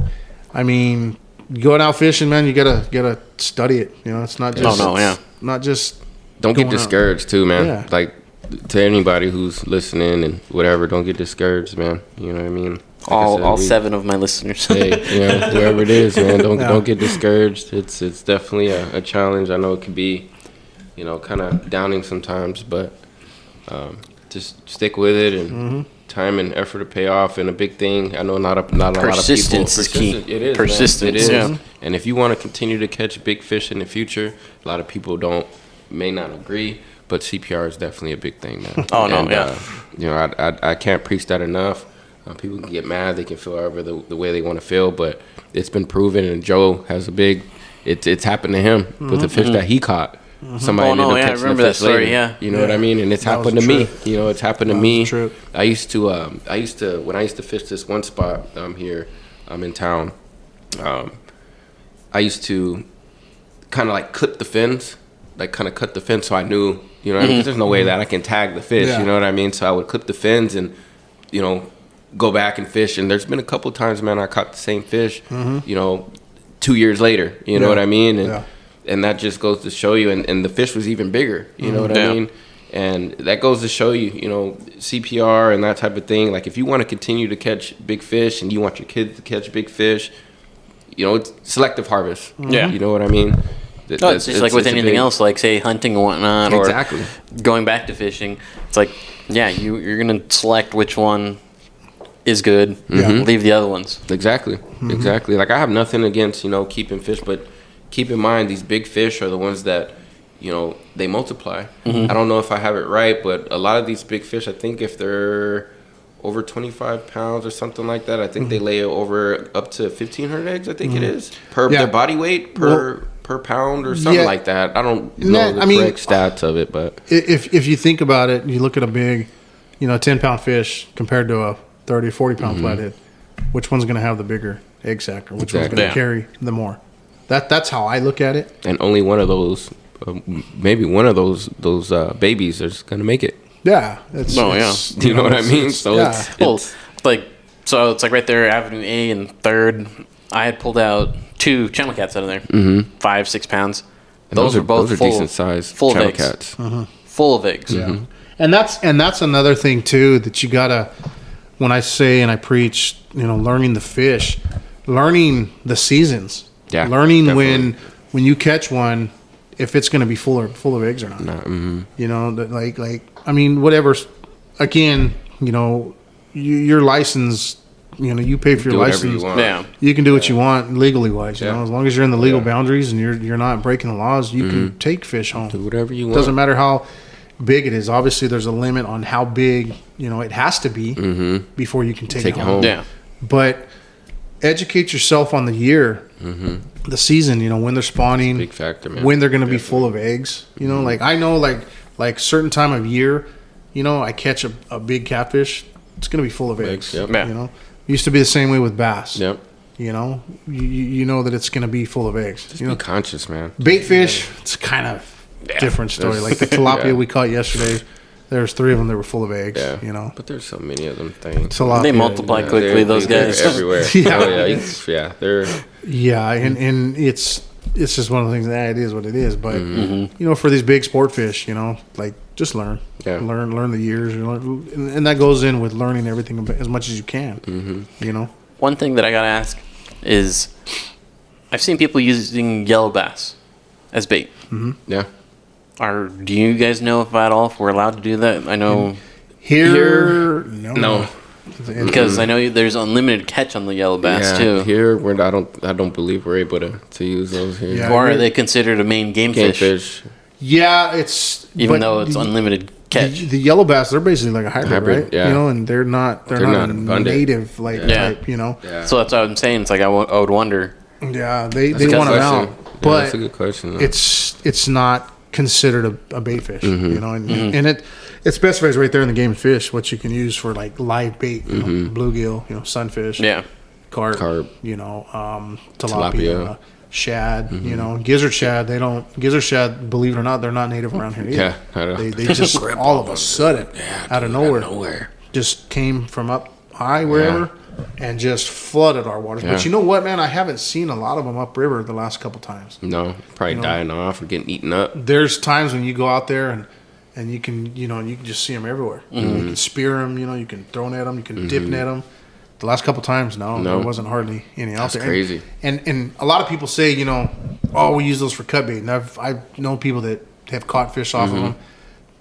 I mean, going out fishing, man, you gotta study it. You know, it's not just not just Don't get going out. discouraged too, man. Yeah. Like to anybody who's listening and whatever, don't get discouraged, man. You know what I mean? Like I said, All we- 7 of my listeners. Hey, you know, whoever it is, man, don't Yeah. don't get discouraged. It's definitely a challenge. I know it can be, you know, kind of downing sometimes, but just stick with it and time and effort to pay off. And a big thing, I know not a lot of people. Persistence is key. It is Persistence, Man. It is. yeah. And if you want to continue to catch big fish in the future, a lot of people may not agree, but CPR is definitely a big thing, man. Oh, no, And, yeah. you know, I can't preach that enough. People can get mad. They can feel however the way they want to feel, but it's been proven. And Joe has a big. It's happened to him with the fish that he caught. Somebody Oh, ended no, up yeah, I catching remember the that fish story, later. yeah. You know what I mean? And it's That was happened to a me. trip. You know, it's happened to That me. was a trip. I used to when I used to fish this one spot here in town. I used to kind of like clip the fins. like kind of cut the fins so I knew, you know what I mean? 'Cause there's no way that I can tag the fish, Yeah. you know what I mean? So I would clip the fins and, you know, go back and fish. And there's been a couple times, man, I caught the same fish, you know, 2 years later, you know Yeah. what I mean? And Yeah. and that just goes to show you, and the fish was even bigger, you know what Yeah. I mean? And that goes to show you, you know, CPR and that type of thing. Like if you want to continue to catch big fish and you want your kids to catch big fish, you know, it's selective harvest. Yeah. You know what I mean? No, it's just like with it's a anything big- else, like say hunting and whatnot, Exactly. or going back to fishing. It's like, yeah, you're gonna select which one is good. Yeah. Leave the other ones. Exactly. Exactly. Like I have nothing against, you know, keeping fish, but keep in mind these big fish are the ones that, you know, they multiply. I don't know if I have it right, but a lot of these big fish, I think if they're over 25 pounds or something like that, I think they lay over up to 1,500 eggs, I think it is, per Yeah. their body weight, per pound or something Yeah. like that. I don't Nah, know the I mean- correct stats of it, but If you think about it, you look at a big, 10-pound fish compared to a 30, 40-pound flathead, which one's going to have the bigger egg sac, or which one's Exactly. going Yeah. to carry the more? That's how I look at it. and only one of those, maybe one of those babies is gonna make it. Yeah. It's, Oh, yeah. it's, Do you know what I it's- mean? it's- So yeah. it's Well, it's like right there, Avenue A and Third. I had pulled out 2 channel cats out of there, 5, 6 pounds. Those are both full, decent sized full of channel eggs. cats. Full of eggs. Yeah. And that's another thing too that you gotta, when I say and I preach, learning the fish, learning the seasons, Yeah, learning definitely. when you catch one, if it's gonna be full of eggs or not. Whatever. Again, your license, you pay for your Do whatever you license. want. Yeah. You can do what you want legally wise, Yeah. as long as you're in the legal Yeah. boundaries and you're not breaking the laws, you can take fish home. Do whatever you It want. doesn't matter how big it is. Obviously, there's a limit on how big it has to be before you can take it home. Yeah. But educate yourself on the year, the season. When they're spawning, Big factor, man. when they're going to be full of eggs. Like I know, like certain time of year, I catch a big catfish, it's going to be full of eggs. Yep. Yeah. Used to be the same way with bass. Yep. You know that it's going to be full of eggs. Just be conscious, man. Bait fish, it's kind of different story. There's- Like the tilapia Yeah. we caught yesterday, there's 3 of them that were full of eggs. Yeah. But there's so many of them things. Tilapia, They multiply quickly, those they're guys. everywhere. Yeah. Oh yeah, yeah. They're Yeah, and it's just one of the things that it is what it is. But for these big sport fish, like just learn, Yeah. learn the years, and that goes in with learning everything as much as you can. One thing that I gotta ask is, I've seen people using yellow bass as bait. yeah. Do you guys know if we're allowed to do that? I know Here, No. because I know there's unlimited catch on the yellow bass Yeah, too. here I don't believe we're able to use those here. Yeah. Or are they considered a main game Game fish, fish. Yeah, it's even but though it's the- unlimited catch? The yellow bass, they're basically like a hybrid, Hybrid, right? yeah. And they're not They're not a abundant. native Yeah. type. Yeah. So that's what I'm saying. It's like I would wonder. Yeah, they That's a want good them question. out, Yeah, but that's a good question. though. it's not considered a bait fish, Mm-hmm. and it specifies right there in the game of fish what you can use for like live bait, bluegill, sunfish, Yeah. carp, Carp. tilapia, Tilapia. shad, gizzard shad. Gizzard shad, believe it or not, they're not native around here either. Yeah, I know. They just all of a sudden out of nowhere just came from up high wherever and just flooded our waters. Yeah. But you know what, man? I haven't seen a lot of them upriver the last couple times. No, probably dying off or getting eaten up. There's times when you go out there and you can you can just see them everywhere. You can spear them. You can throw net them. You can dip net them. The last couple times, no, there wasn't hardly any out That's there. crazy. And a lot of people say, oh, we use those for cut bait. And I've known people that have caught fish off of them.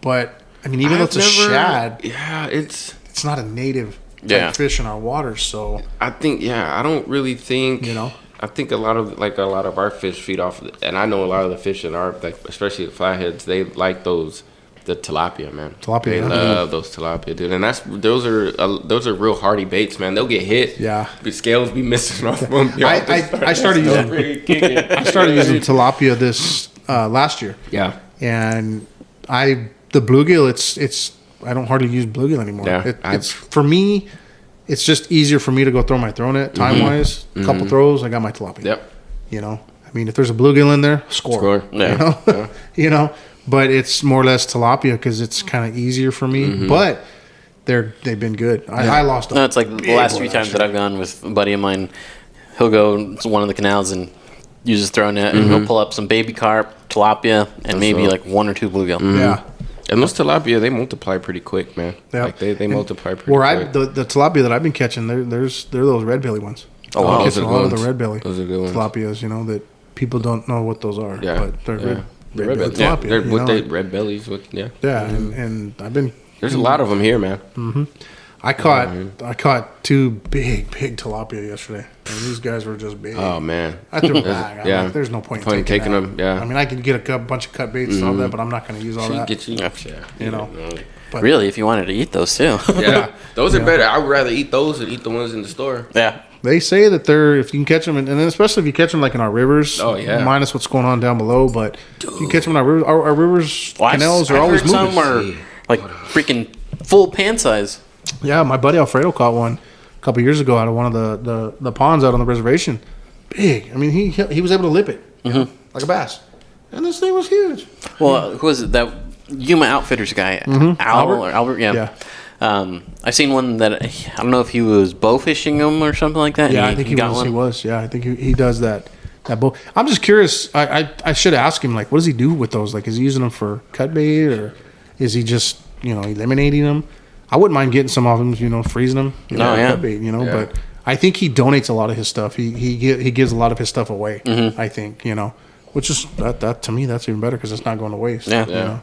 But I mean, even though it's a shad, Yeah, it's. it's not a native Yeah. fish in our waters. So I think. Yeah, I don't really think. I think a lot of our fish feed off, and I know a lot of the fish in our, especially the flatheads, they like the tilapia, man. Tilapia, They yeah. love those tilapia, dude, and those are real hardy baits, man. They'll get hit. Yeah. The scales be missing off them. I started using tilapia this last year. Yeah. And the bluegill, it's I don't hardly use bluegill anymore. Yeah, It's for me, it's just easier for me to go throw my throw net time wise. A couple throws, I got my tilapia. Yep. I mean, if there's a bluegill in there, score. Yeah. You know, you know. But it's more or less tilapia because it's kind of easier for me. But they've been good. I lost. No, it's like the last few times that I've gone with a buddy of mine. He'll go to one of the canals and use his throw net, and he'll pull up some baby carp, tilapia, and maybe like 1 or 2 bluegill. Yeah. And those tilapia, they multiply pretty quick, man. Yeah. Like they multiply pretty Where quick. the tilapia that I've been catching, they're those red belly ones. Oh, wow. I'm Those catching are a lot of good the ones. red belly Those are good ones. tilapias. You know that people don't know what those are. Yeah. But they're red belly belly. tilapia. They're you with know? the red bellies. With Yeah, and I've been. There's a lot of them here, man. I caught 2 big tilapia yesterday, and these guys were just big. Oh man. I threw them back. Yeah. Like, there's no point Point in in taking taking them, yeah. I mean, I could get a bunch of cut baits and all that, but I'm not going to use all that. Get you. Yeah. You know. But Really, if you wanted to eat those too. Yeah. Those are better. I would rather eat those than eat the ones in the store. Yeah. they say that they're, if you can catch them, and then especially if you catch them like in our rivers. Oh, yeah. Minus what's going on down below, but if you catch them in our rivers, our rivers, canals are I've always heard moving. some are like freaking full pan size. Yeah, my buddy Alfredo caught one a couple years ago out of one of the ponds out on the reservation. Big. I mean, he was able to lip it like a bass, and this thing was huge. Well, who was it? That Yuma Outfitters guy, Albert. Yeah. I seen one that I don't know if he was bow fishing them or something like that. Yeah, I think he got was. one. He was. Yeah, I think he does that bow. I'm just curious. I should ask him, like, what does he do with those? Like, is he using them for cut bait, or is he just eliminating them? I wouldn't mind getting some of them, freezing them. Cut bait, But I think he donates a lot of his stuff. He gives a lot of his stuff away. I think which is that to me that's even better because it's not going to waste. Yeah.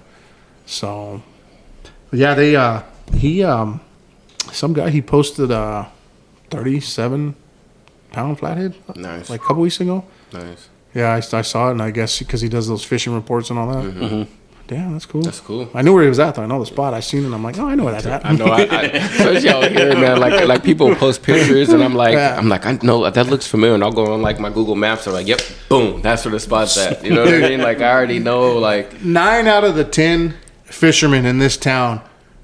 So, yeah, some guy he posted a 37-pound flathead. Nice. Like a couple weeks ago. Nice. Yeah, I saw it, and I guess because he does those fishing reports and all that. Mm-hmm. Damn, that's cool. That's cool. I knew where he was at, though. I know the spot. I seen it. I'm like, oh, I know where that's at. I know. Especially out here, man. Like people post pictures, and I'm like, I know that looks familiar, and I'll go on like my Google Maps. I'm like, yep, boom, that's where the spot's at. You know what I mean? Like I already know. Like 9 out of the 10 fishermen in this town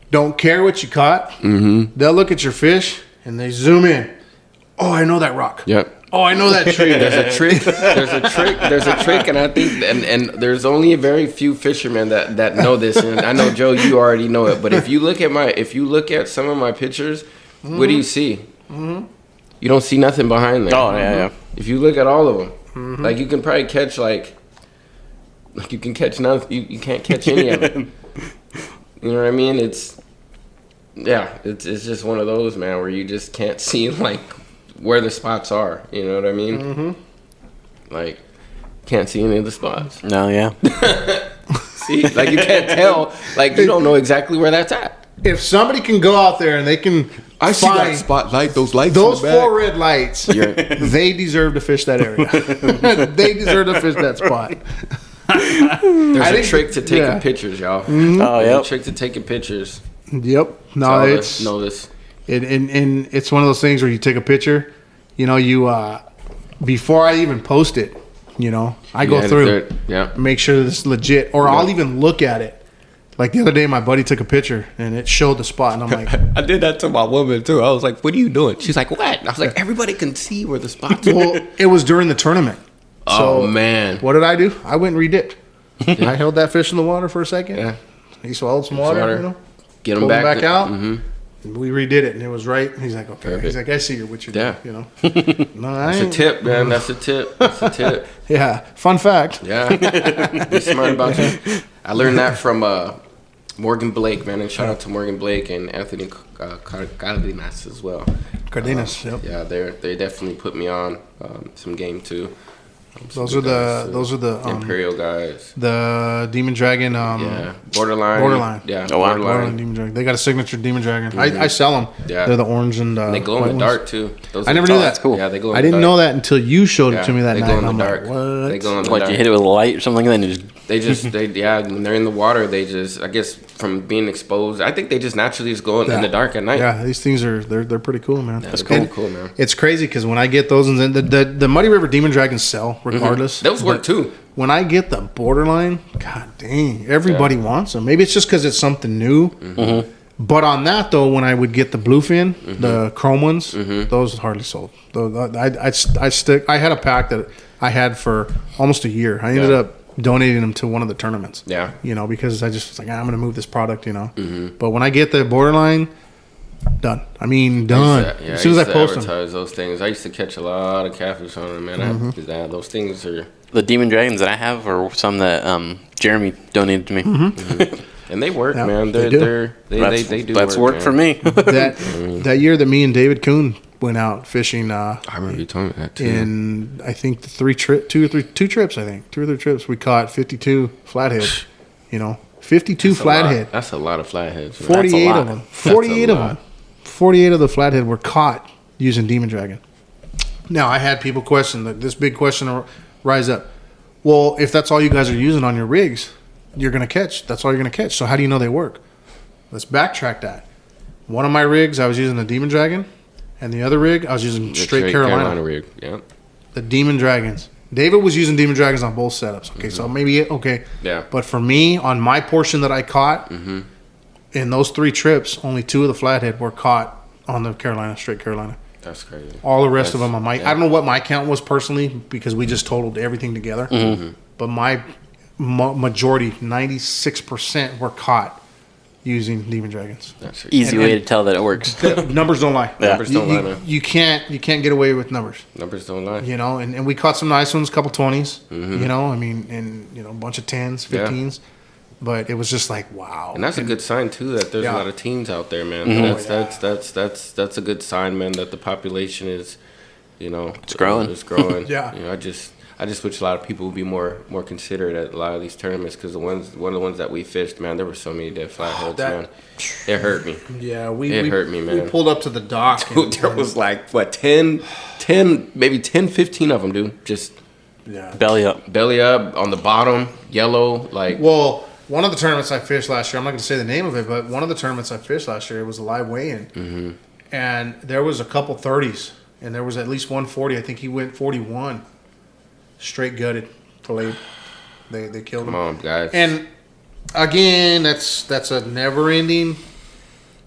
don't care what you caught. Mm-hmm. They'll look at your fish and they zoom in. Oh, I know that rock. Yep. Oh, I know that tree. There's a trick. There's a trick, and I think, and there's only a very few fishermen that know this. And I know, Joe, you already know it. But if you look at some of my pictures, what do you see? Mm-hmm. You don't see nothing behind there. Oh yeah. If you look at all of them, like you can probably catch like you can catch nothing. You can't catch any of them. You know what I mean? It's just one of those, man, where you just can't see like where the spots are. You know what I mean? Mm-hmm. Like can't see any of the spots. No, yeah. See, like you can't tell. Like you don't know exactly where that's at. If somebody can go out there and they can I see that find spotlight, those lights. those in the back. 4 red lights, they deserve to fish that area. They deserve to fish that spot. There's a trick to taking pictures, y'all. Mm-hmm. Oh There's yeah. a trick to taking pictures. Yep. No, it's know this. and it's one of those things where you take a picture, you before I even post it, I go through, make sure this is legit, or I'll even look at it. Like the other day, my buddy took a picture and it showed the spot, and I'm like, I did that to my woman too. I was like, "What are you doing?" She's like, "What?" And I was like, "Everybody can see where the spots are." well, it was during the tournament. Oh man! What did I do? I went and redipped. I held that fish in the water for a second. Yeah. He swallowed some water. Get him pulled back, him back out. Mm-hmm. And we redid it, and it was right. He's like, okay. Perfect. He's like, I see what you're Yeah. doing. No, I That's a ain't. tip, man. That's a tip. That's a tip. Yeah. Fun fact. Yeah. Be smart about you. I learned that from Morgan Blake, man. And shout out to Morgan Blake and Anthony Cardenas as well. Cardenas. Yep. Yeah, they definitely put me on some game too. Those are the Imperial guys. The Demon Dragon. Yeah, borderline. Yeah, Oh, wow. Borderline Demon Dragon. They got a signature Demon Dragon. I sell them. Yeah. They're the orange and And they glow white in the ones. dark too. Those I are never the knew top- that. That's cool. Yeah, they glow in I the didn't dark. know that until you showed it to me that they night. glow in and the I'm dark. like, what? They glow in the Like dark. you hit it with a light or something, and then you just when they're in the water, they just, I guess from being exposed, I think they just naturally just go in the dark at night. Yeah, these things they're pretty cool, man. That's And cool, man. It's crazy because when I get those, and the Muddy River Demon Dragons sell regardless. Those work But too. When I get the borderline, god dang, everybody wants them. Maybe it's just because it's something new. Mm-hmm. But on that though, when I would get the bluefin, the chrome ones, those hardly sold. Those, I had a pack that I had for almost a year. I ended up donating them to one of the tournaments. Yeah. You know, because I just was like, I'm going to move this product, you know. Mm-hmm. But when I get the borderline, done. I mean, done. As soon as I post them. Advertise those things. I used to catch a lot of catfish on them, man. Those things are... The demon dragons that I have are some that Jeremy donated to me. And they work, Yeah, man. they They do. do. That's work, worked for man. me. That year that me and David Kuhn went out fishing I remember you telling me that too. in, I think, two trips, I think. 2 or 3 trips. We caught 52 flathead, you know. 52 flathead. That's a lot of flatheads. Man. 48 lot. of them. 48 of them. 48 of the flathead were caught using Demon Dragon. Now, I had people question, this big question rise up. Well, if that's all you guys are using on your rigs, you're going to catch. That's all you're going to catch. So how do you know they work? Let's backtrack that. One of my rigs, I was using the Demon Dragon, and the other rig, I was using straight Carolina rig. Yeah. The Demon Dragons. David was using Demon Dragons on both setups. Okay, so maybe, okay. Yeah. But for me, on my portion that I caught, in those 3 trips, only 2 of the flathead were caught on the Carolina, straight Carolina. That's crazy. All the rest of them on my... I don't know what my count was personally because we just totaled everything together. But my majority, 96%, were caught using Demon Dragons. That's Easy way to tell that it works. The numbers don't lie. Numbers don't lie, man. You can't get away with numbers. Numbers don't lie. You know, and we caught some nice ones, a couple 20s. You know, I mean, and you know, a bunch of 10s, 15s. But it was just like, wow. And that's a good sign too that there's a lot of teens out there, man. That's a good sign, man, that the population is, you know, it's growing. It's growing. Yeah. You know, I just wish a lot of people would be more considerate at a lot of these tournaments because one of the ones that we fished, man, there were so many dead flatheads, man. It hurt me. Yeah, it hurt me, man. We pulled up to the dock. Dude, there was like, what, 10, maybe 10, 15 of them, dude. Just Belly up on the bottom, yellow, like. Well, one of the tournaments I fished last year, I'm not going to say the name of it, but one of the tournaments I fished last year, it was a live weigh-in. And there was a couple 30s, and there was at least one 40. I think he went 41. Straight gutted, filleted. They killed him. Come on, guys. And again, that's a never ending.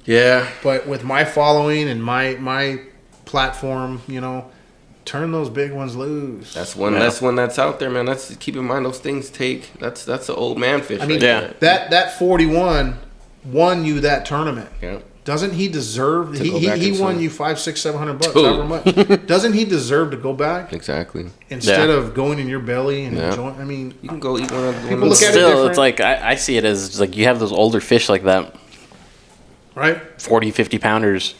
Yeah. But with my following and my platform, you know, turn those big ones loose. That's one that's out there, man. That's keep in mind those things take. That's an old man fish. I mean, right yeah. that 41 won you that tournament. Yeah. Doesn't he deserve? To go back He and won swim. you $500, $600, Dude. however much. Doesn't he deserve to go back Exactly. instead of going in your belly and Yeah. enjoying? I mean, You can go eat one of the People look at it Still, different. it's like I see it as just like you have those older fish like that, right? 40, 50 pounders.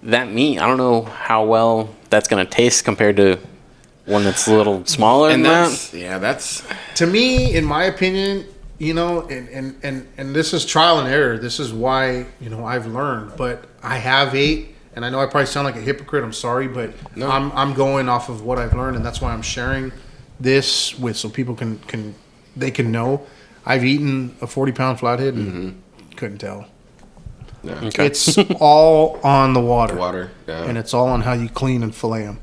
That meat, I don't know how well that's going to taste compared to one that's a little smaller and than that's that. that's To me, in my opinion, you know, and this is trial and error. This is why, you know, I've learned. But I have ate, and I know I probably sound like a hypocrite. I'm sorry, but No. I'm going off of what I've learned, and that's why I'm sharing this with so people can know. I've eaten a 40-pound flathead and couldn't tell. yeah. Okay. It's all on the water. Water. Yeah. And it's all on how you clean and fillet them.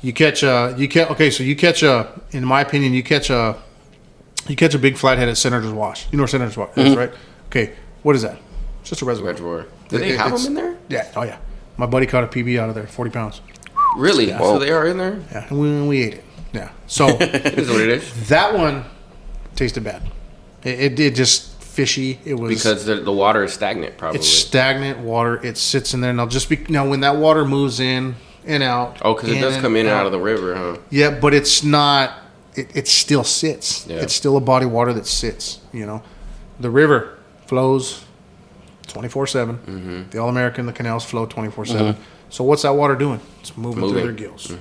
You catch a, in my opinion, you catch a big flathead at Senator's Wash. You know where Senator's Wash is, right? Okay, what is that? It's just a reservoir. Did they have It's- them in there? Yeah, oh yeah. My buddy caught a PB out of there, 40 pounds. Really? So they are in there? Yeah, and we ate it. Yeah. So It is what it is. that one tasted bad. It just fishy. It was Because the water is stagnant, probably. it's stagnant water. It sits in there. Now when that water moves in and out. Oh, because it does come in and out of the river, huh? Yeah, but it's not. It still sits. Yeah. It's still a body of water that sits. You know, the river flows 24/7. The All American, the canals flow 24/7. So what's that water doing? It's moving through their gills.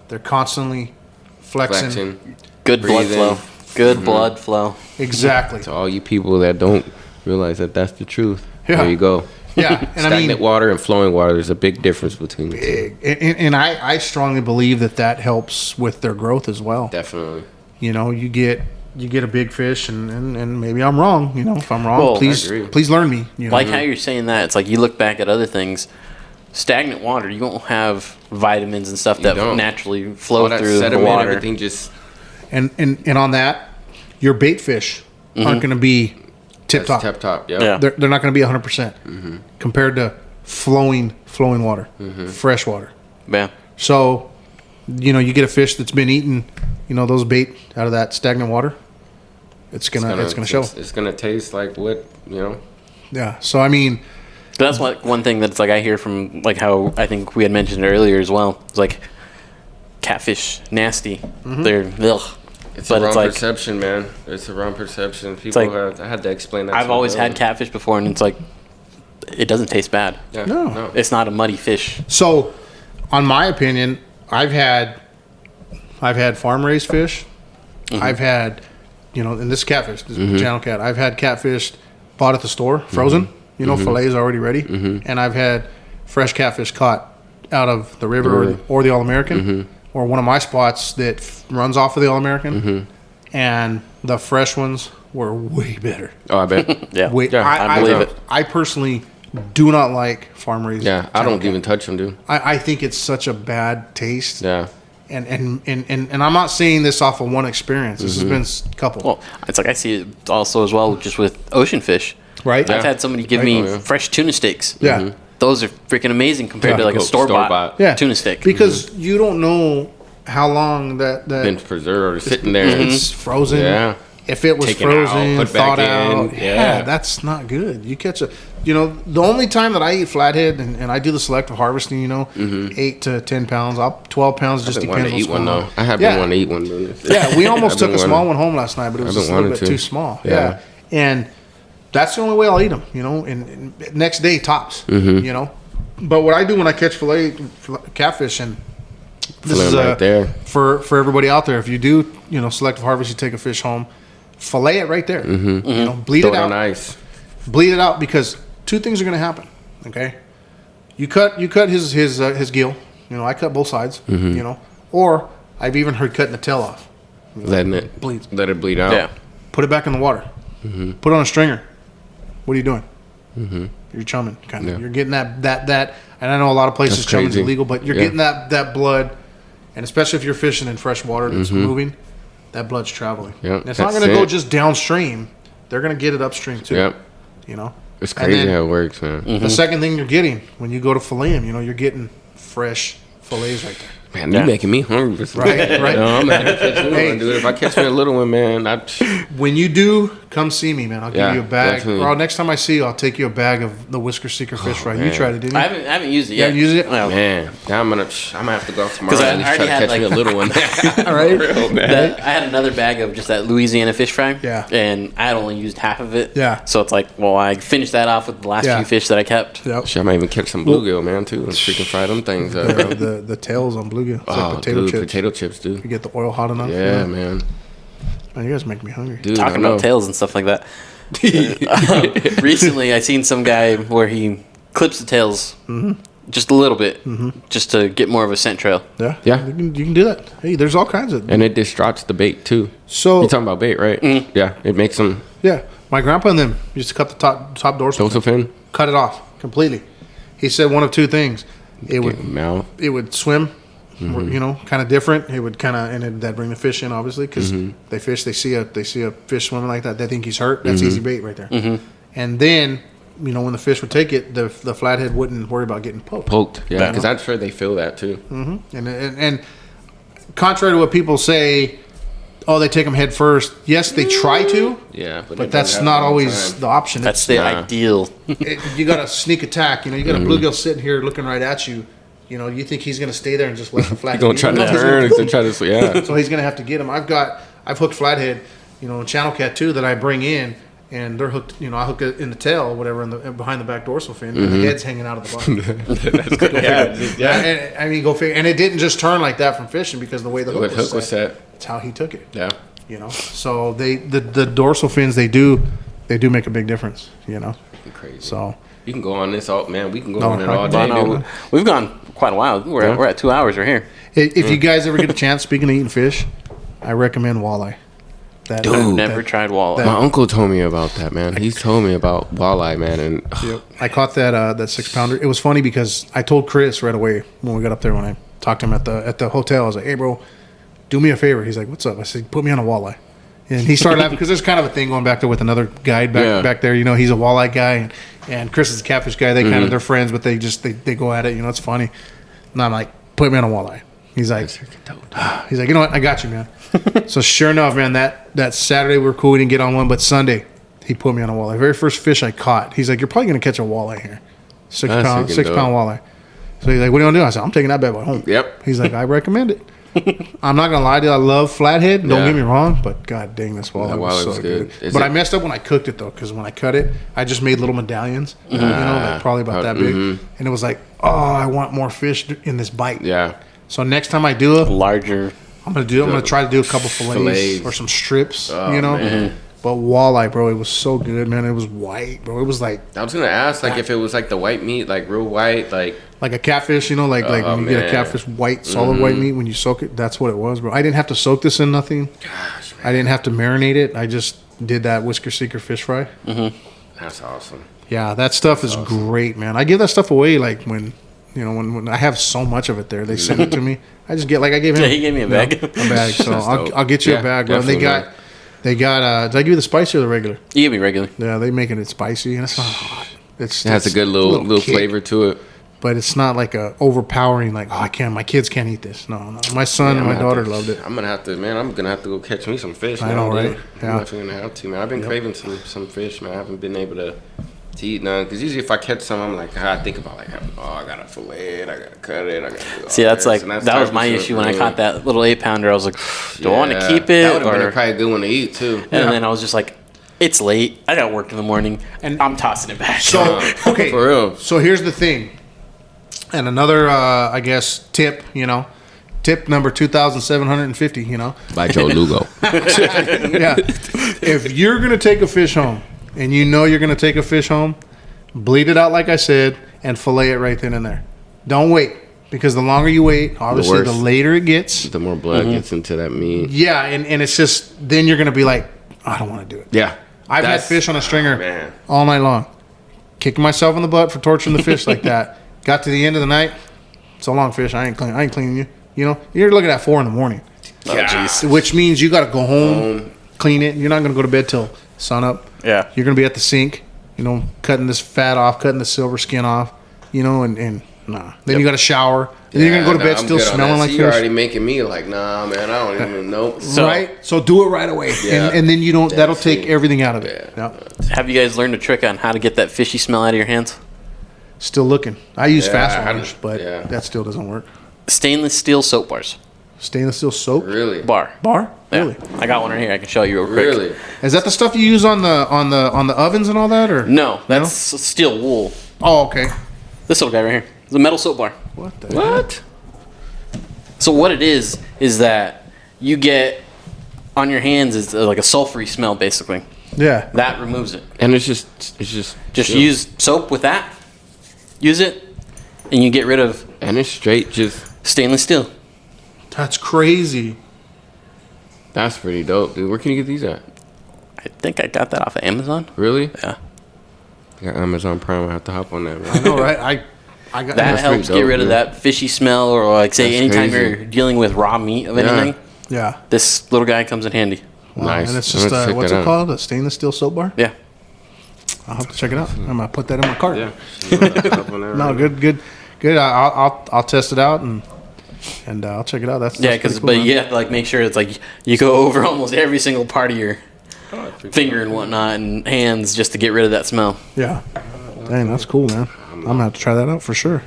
They're constantly flexing. Flexing. Good blood breathing. flow. Good blood flow. Exactly. To all you people that don't realize that that's the truth. Yeah. There you go. Yeah, and I Stagnant mean, water and flowing water, there's a big difference between the two. and I strongly believe that helps with their growth as well. Definitely. You know, you get a big fish, and maybe I'm wrong. You know, if I'm wrong, Well, I agree. please learn me. You know? Like how you're saying that, it's like you look back at other things. Stagnant water, you don't have vitamins and stuff that don't. naturally flow All that through the sediment, water. everything just and on that, your bait fish aren't going to be tip top. tip top. Yeah. Yeah. They're not going to be 100% compared to flowing water, fresh water. Yeah. So you get a fish that's been eating, those bait out of that stagnant water. It's gonna show. It's gonna taste like what. Yeah. So I mean, That's like one thing that's like I hear from like how I think we had mentioned it earlier as well. It's like catfish nasty. They're ugh. It's But a wrong it's like- perception, man. It's a wrong perception. People like- I had to explain that. I've to always them. had catfish before, and it's like it doesn't taste bad. Yeah, No. It's not a muddy fish. so on my opinion, I've had farm raised fish. I've had, and this catfish, this channel cat. I've had catfish bought at the store, frozen. Fillets already ready, and I've had fresh catfish caught out of the river or the All American, or one of my spots that runs off of the All American, and the fresh ones were way better. Oh, I bet. Yeah, Wait, I believe it. I personally do not like farm raised. Yeah, I don't even touch them, dude. I think it's such a bad taste. Yeah. And I'm not saying this off of one experience. This has been a couple. Well, it's like I see it also as well just with ocean fish. Right? I've had somebody give Right. me Oh, yeah. fresh tuna steaks. Yeah. Those are freaking amazing compared Yeah. to like a store-bought Store-bought. Yeah. tuna steak. Because you don't know how long that Been preserved or sitting there. it's frozen. Yeah. If it was Taken out, frozen, put back thawed out, in. Yeah. that's not good. You catch the only time that I eat flathead and I do the selective harvesting, 8 to 10 pounds, 12 pounds, just I've been depends wanting to what's eat one going though. on. I have Yeah. been wanting to eat one. Dude. Yeah, we almost I've took been a small wanting- one home last night, but it was I've just a been little bit wanting too to. small. Yeah. Yeah. And that's the only way I'll eat them, and next day tops, But what I do when I catch catfish, and this Fillet is 'em right there. for everybody out there, if you do, selective harvest, you take a fish home, fillet it right there, bleed Throw it it on out, ice. bleed it out, because two things are going to happen. Okay, you cut his gill. I cut both sides. Or I've even heard cutting the tail off. Letting it Bleeds. Let it bleed out. Yeah. Put it back in the water. Put it on a stringer. What are you doing? You're chumming, kind of. Yeah. You're getting that. And I know a lot of places That's chumming's crazy. illegal, but you're Yeah. getting that blood, and especially if you're fishing in fresh water that's moving, that blood's traveling. Yeah, And it's not that's going to go it. just downstream. They're going to get it upstream too. Yep. It's And crazy then how it works, man. The second thing you're getting when you go to fillet them, you're getting fresh fillets right there. Man, you're making me hungry. Right, right. No, I'm gonna have to catch me Hey. one, dude. If I catch me a little one, man, When you do, come see me, man. I'll give Yeah, you a bag. definitely. Or next time I see you, I'll take you a bag of the Whisker Seeker fish fry. You man. tried it, didn't you? I haven't used it You yet. haven't used it? No. man, now I'm gonna have to go out tomorrow 'Cause I and at least try to already catch had, me a little one. All right. Real, man. I had another bag of just that Louisiana fish fry. Yeah. And I had only used half of it. Yeah. So it's like, well, I finished that off with the last Yeah. few fish that I kept. Yep. Shit, I might even catch some bluegill, man, too, and freaking fry them things up, bro. The tails on bluegill. It's Oh, like potato dude, chips. potato chips, dude. You get the oil hot enough. Yeah, man. Man, you guys make me hungry. Dude, Talking I know. about tails and stuff like that. Recently, I seen some guy where he clips the tails just a little bit, just to get more of a scent trail. Yeah. Yeah. You can do that. Hey, there's all kinds of. And it distracts the bait, too. So, You're talking about bait, right? Yeah, it makes them yeah, my grandpa and them used to cut the top dorsal. dorsal fin. Cut it off completely. He said one of two things. It would Mouth. swim, kind of different. It would and that'd bring the fish in, obviously, because they fish. They see a fish swimming like that. They think he's hurt. That's easy bait right there. And then, when the fish would take it, the flathead wouldn't worry about getting poked. Poked. Yeah, because I'm sure they feel that, too. And contrary to what people say, oh, they take them head first. Yes, they try to, Yeah, but it that's doesn't not happen all always time. the option. That's the ideal. You got a sneak attack. You got a bluegill sitting here looking right at you. You think he's going to stay there and just let the flathead? He's going to try to turn. He's going to try to, yeah. So he's going to have to get him. I've hooked flathead, channel cat too, that I bring in, and they're hooked. I hook it in the tail, or whatever, behind the back dorsal fin, and the head's hanging out of the bottom. And, I mean, go figure. And it didn't just turn like that from fishing because the way the What hook was set. That's how he took it. Yeah. So the dorsal fins they do make a big difference. Crazy. So You can go on this all, man. We can go No, on it I- all I day, No, dude. we've gone quite a while. We're at 2 hours. We're here. if you guys ever get a chance, speaking of eating fish, I recommend walleye. I've never tried walleye. My uncle told me about that, man. He's told me about walleye, man, and Yep. I caught that 6-pounder. It was funny because I told Chris right away when we got up there, when I talked to him at the hotel. I was like, "Hey, bro, do me a favor." He's like, "What's up?" I said, "Put me on a walleye." And he started laughing because there's kind of a thing going back there with another guide back there. He's a walleye guy, and Chris is a catfish guy. They they're friends, but they go at it. It's funny. And I'm like, "Put me on a walleye." He's like, you know what? I got you, man. So sure enough, man, that Saturday we were cool. We didn't get on one, but Sunday he put me on a walleye. Very first fish I caught. He's like, you're probably gonna catch a walleye here. 6 pound walleye. So he's like, what are you gonna do? I said, I'm taking that bad boy home. Yep. He's like, I recommend it. I'm not gonna lie to you, I love flathead. Don't get me wrong, but god dang, this walleye was so good. But I messed up when I cooked it though, because when I cut it, I just made little medallions. You know, like probably about that big, and it was like, oh, I want more fish in this bite. Yeah. So next time I do it, larger. I'm gonna try to do a couple fillets or some strips. You know. Man. But walleye, bro, it was so good, man. It was white, bro. It was like I was gonna ask, like, if it was like the white meat, like real white, like a catfish, you know, like when you get a catfish white, solid white meat when you soak it. That's what it was, bro. I didn't have to soak this in nothing. Gosh, man. I didn't have to marinate it. I just did that Whisker Seeker fish fry. That's awesome. Yeah, that stuff is great, man. I give that stuff away, like when when I have so much of it there. They send it to me. I just get I gave him. Yeah, he gave me a bag. A bag. So I'll get you a bag, bro. They got. Did I give you the spicy or the regular? You give me regular. Yeah, they making it spicy, and it's not hot. It has a good little flavor to it. But it's not like a overpowering. Like, oh, I can't. My kids can't eat this. No. My son and my daughter loved it. I'm gonna have to go catch me some fish. I know, right? Yeah. I'm definitely gonna have to, man. I've been craving some fish, man. I haven't been able to eat none, because usually if I catch some, I'm like, I think about like, I gotta fillet it, I gotta cut it, I gotta do all See, that's this. like that was my issue when I caught that little 8-pounder. I was like, do I want to keep it? That would have been probably a good one to eat too. And then I was just like, it's late. I got work in the morning, and I'm tossing it back. So okay, for real. So here's the thing, and another, I guess, tip. Tip number 2,750. By Joe Lugo. Yeah, if you're gonna take a fish home, and you're gonna take a fish home, bleed it out like I said, and fillet it right then and there. Don't wait, because the longer you wait, obviously the later it gets. The more blood gets into that meat. Yeah, and it's just, then you're gonna be like, I don't want to do it. Yeah. I've had fish on a stringer all night long, kicking myself in the butt for torturing the fish like that. Got to the end of the night, so long, fish. I ain't cleaning you. You're looking at 4 a.m. Which means you got to go home, clean it. You're not gonna go to bed till sun up. Yeah, you're gonna be at the sink, cutting this fat off, cutting the silver skin off, and nah. Then you got to shower. And then you're gonna go to bed still smelling like fish. You're already making me like, nah, man, I don't even know. Right? So do it right away. Yeah. And then you don't. That'll take everything out of it. Yeah. Have you guys learned a trick on how to get that fishy smell out of your hands? Still looking. I use fast wash, but that still doesn't work. Stainless steel soap bars. Stainless steel soap? Really? Bar? Yeah. Really? I got one right here. I can show you real quick. Really? Is that the stuff you use on the ovens and all that, or no? That's steel wool. Oh, okay. This little guy right here. It's a metal soap bar. What? So what it is that you get on your hands is like a sulfury smell, basically. Yeah. That removes it. And it's just use soap with that. Use it, and you get rid of. And it's straight just stainless steel. That's crazy. That's pretty dope, dude. Where can you get these at? I think I got that off of Amazon. Really? Yeah. I got Amazon Prime. I have to hop on that. I know, right? I got that helps get rid of that fishy smell, or like say anytime you're dealing with raw meat of anything. Yeah. This little guy comes in handy. Wow. Nice. And it's just what's it called? A stainless steel soap bar? Yeah. I'll have to check it out. I'm gonna put that in my cart. Yeah. No, good. I'll test it out and I'll check it out. That's because cool, you have to like make sure it's like you go over almost every single part of your finger and whatnot and hands just to get rid of that smell. Yeah. Dang, that's cool, man. I'm gonna have to try that out for sure.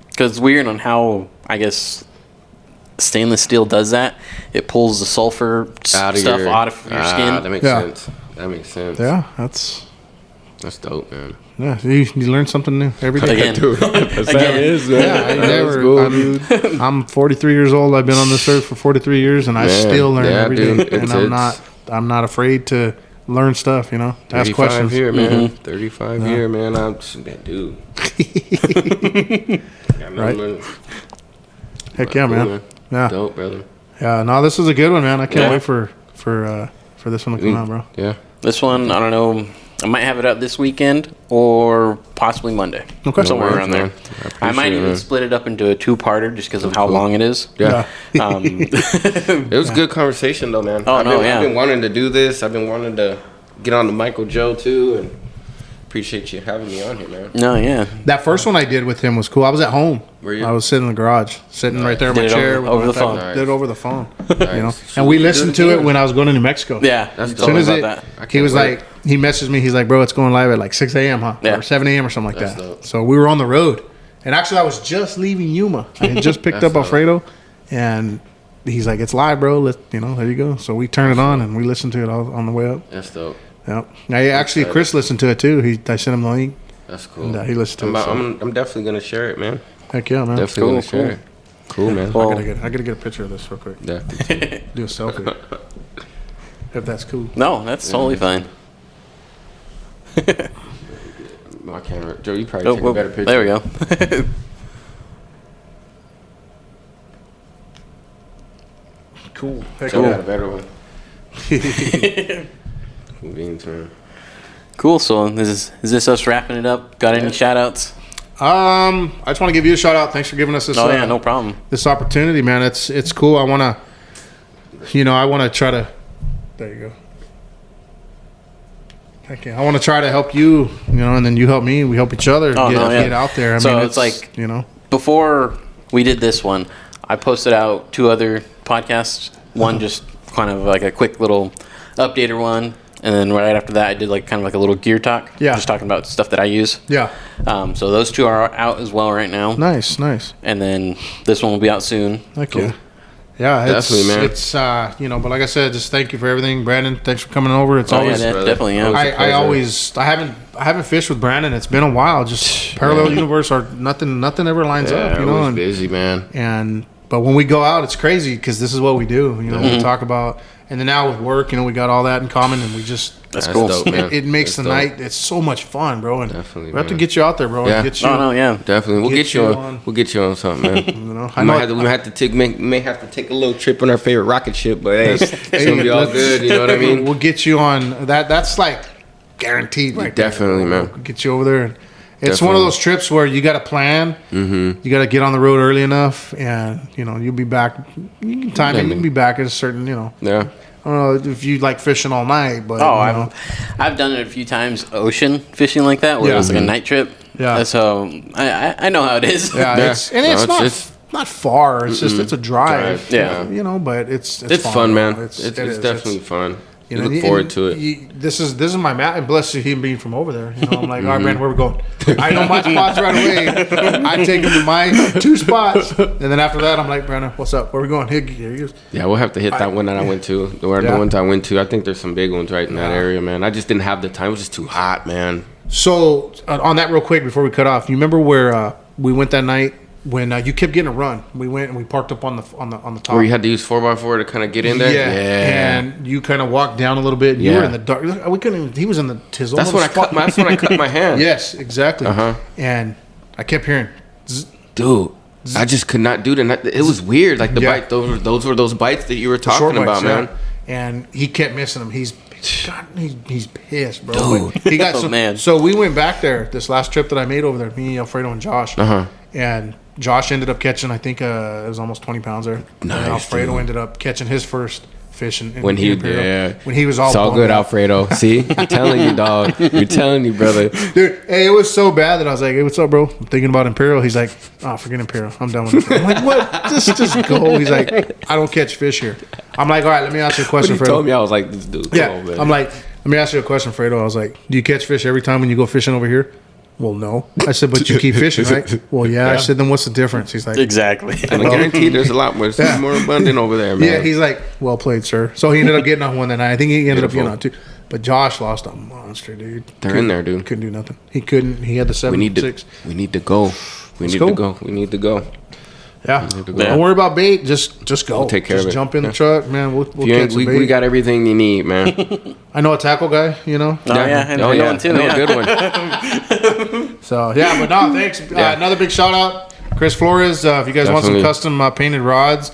Because it's weird on how I guess stainless steel does that. It pulls the sulfur stuff out of your skin. That makes sense. That makes sense. Yeah, that's dope, man. Yeah, you learn something new every day. Again. I'm 43 years old. I've been on this earth for 43 years, and I still learn every day. And I'm not afraid to learn stuff. Ask questions. Here, man. 35 here, man. I'm just that dude. Right. Heck yeah, man. Yeah. Dope, brother. Yeah. No, this is a good one, man. I can't wait for this one to come out, bro. Yeah. This one, I don't know. I might have it up this weekend or possibly Monday. Okay. Somewhere around there. I might even split it up into a 2-parter just because of how long it is. Yeah. It was a good conversation, though, man. I've been wanting to do this. I've been wanting to get on the Michael Joe, too. And appreciate you having me on here, man. No, yeah. That first one I did with him was cool. I was at home. Were you? I was sitting in the garage, sitting right there in my Did it chair. over with the my phone. iPad. Did it over the phone. Nice. You know, So and we do it listened to it again. when I was going to New Mexico. Yeah. That's you As told soon me as about it, that. I he can't was wait. like, he messaged me. He's like, bro, it's going live at like 6 a.m., huh? Yeah. Or 7 a.m. or something like That's that. dope. So we were on the road. And actually, I was just leaving Yuma. I had just picked up That's dope. Alfredo. And he's like, it's live, bro. There you go. So we turned it on and we listened to it all on the way up. That's dope. Yep. Actually, Chris listened to it too. I sent him the link. That's cool. And, he listened to I'm, it. So. I'm definitely gonna share it, man. Heck yeah, man. Definitely Cool, gonna share it. Cool, man. Well, I gotta get a picture of this real quick. Definitely. Do a selfie. If that's cool. no, that's totally fine. My camera, Joe. You probably take a better picture. There we go. Cool. Heck Joe yeah. got a better one. Beans, man. Cool. So is this us wrapping it up? Got any shout outs? I just want to give you a shout out. Thanks for giving us this. Oh yeah, no problem. This opportunity, man. It's cool. I want to try to. There you go. Heck yeah. I want to try to help you, and then you help me. We help each other get out there. I So mean, it's like, . Before we did this one, I posted out 2 other podcasts. One just kind of like a quick little updater one, and then right after that, I did like kind of like a little gear talk. Yeah. Just talking about stuff that I use. Yeah. So those 2 are out as well right now, Nice. and then this one will be out soon. Heck yeah. Yeah, Definitely, man. It's but like I said, just thank you for everything, Brandon. Thanks for coming over. It's Oh always yeah, brother. definitely. Yeah. Always. I haven't fished with Brandon. It's been a while. Just parallel universe or nothing ever lines up. Yeah, always busy, man. But when we go out, it's crazy because this is what we do. We talk about, and then now with work, we got all that in common, and we just That's cool. dope, man. it makes That's the dope. night. It's so much fun, bro. And Definitely, we have to man. get you out there, bro. Yeah. And get you. Oh no, yeah. Definitely, we'll Get get you you on. on. We'll get you on something, man. I We know. might have to may have to take a little trip on our favorite rocket ship, but hey, it's Hey, gonna be all let's- good. You know what I mean? We'll get you on that. That's like guaranteed, right? there, Definitely, bro. man. We'll get you over there. And it's one Definitely. of those trips where you got to plan. Mm-hmm. You got to get on the road early enough, and you'll be back. You can time it. You can be back at a certain. Yeah. I don't know if you like fishing all night, but Oh, I've done it a few times, ocean fishing like that, where Yeah. it was like a night trip. Yeah. So I know how it is. yeah, Yeah. it's No, not far. It's just it's a drive. Yeah. But it's It's fun, man. bro. It's it is. definitely fun. You know, look and forward to it. This is my mat, and bless you, him being from over there. I'm like, all right, Brandon, where we going? I know my spots right away. I take him to my 2 spots, and then after that, I'm like, Brandon, what's up? Where we going? Here he goes. Yeah, we'll have to hit that one that I went to. The Yeah. ones I went to, I think there's some big ones right in that area, man. I just didn't have the time. It was just too hot, man. So on that, real quick before we cut off, you remember where we went that night when you kept getting a run? We went and we parked up on the top. Where you had to use 4x4 to kind of get in there. Yeah. And you kind of walked down a little bit. You Yeah. were in the dark. We couldn't even. He was in the his That's own when I spot. cut. That's when I cut my hand. Yes, exactly. Uh-huh. And I kept hearing. Zzz, Dude, I just could not do that. It was weird. Like the Yeah. bite. Those were those bites that you were talking short about, bites, yeah. man. And he kept missing them. He's pissed, bro. Dude. But he got Oh, man. So we went back there this last trip that I made over there. Me, Alfredo, and Josh. Uh-huh. And Josh ended up catching. I think it was almost 20 pounds there. Nice, And Alfredo dude. ended up catching his first fish in When he, Imperial. yeah. When he was all It's all bummed good, out. Alfredo. See, I'm telling you, dog. You're telling you, brother. Dude, hey, it was so bad that I was like, "Hey, what's up, bro? I'm thinking about Imperial." He's like, "Oh, forget Imperial. I'm done with it." I'm like, "What? Just go." He's like, "I don't catch fish here." I'm like, "All right, let me ask you a When question, he Fredo." told me, I was like, this dude. Yeah, come on, man. I'm like, "Let me ask you a question, Fredo." I was like, "Do you catch fish every time when you go fishing over here?" Well, no. I said, "But you keep fishing, right?" Well, yeah. I said, "Then what's the difference?" He's like, Exactly. And I guarantee there's a lot more. It's Yeah. more abundant over there, man. "Yeah." He's like, "Well played, sir." So he ended up getting on one that night. I think he ended up Beautiful. getting on 2. But Josh lost a monster, dude. They're in there, dude. Couldn't do nothing. He couldn't. He had the 7 we need to. 6. We need to go. We Let's need go. to go. We need to go. Yeah. to go. Don't worry about bait. Just go. We'll take care just of it. jump in Yeah. the truck, man. We'll If you ain't- catch some bait. we got everything you need, man. I know a tackle guy, Oh yeah, and Oh I know yeah, one too. no, Yeah. good one. So yeah, but no, thanks. Yeah. Another big shout out, Chris Flores. If you guys want some Definitely. custom painted rods,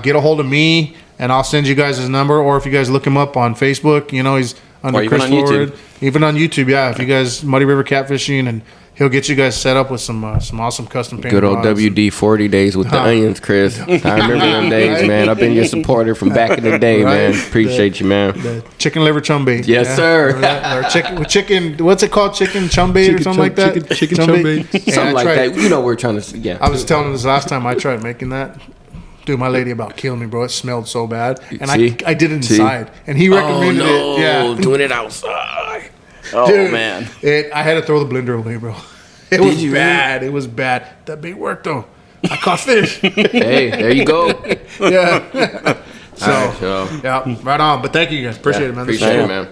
get a hold of me and I'll send you guys his number. Or if you guys look him up on Facebook, he's under Or even Chris on YouTube. Flores. Even on YouTube, yeah. If you guys Muddy River Catfishing and he'll get you guys set up with some awesome custom paint. Good old WD 40 days with the onions, Chris. I remember them days, Right? man. I've been your supporter from back in the day, Right. man. Appreciate you, man. The chicken liver chum bait. Yes, sir. Remember that? Or chicken. What's it called? Chicken chum bait or something like that. Chicken chum bait. Yeah, Something I like tried- that. You know, we're trying to. Yeah. I was telling this last time I tried making that. Dude, my lady about killed me, bro. It smelled so bad, and See? I did it See? inside, and he recommended it. Yeah, doing it outside. Oh Dude, man. I had to throw the blender away, bro. It was bad. It was bad. That bait worked though. I caught fish. Hey, there you go. Yeah. So, All right, so. yeah, right on. But thank you guys. Appreciate it, man. This Appreciate is it, cool. man.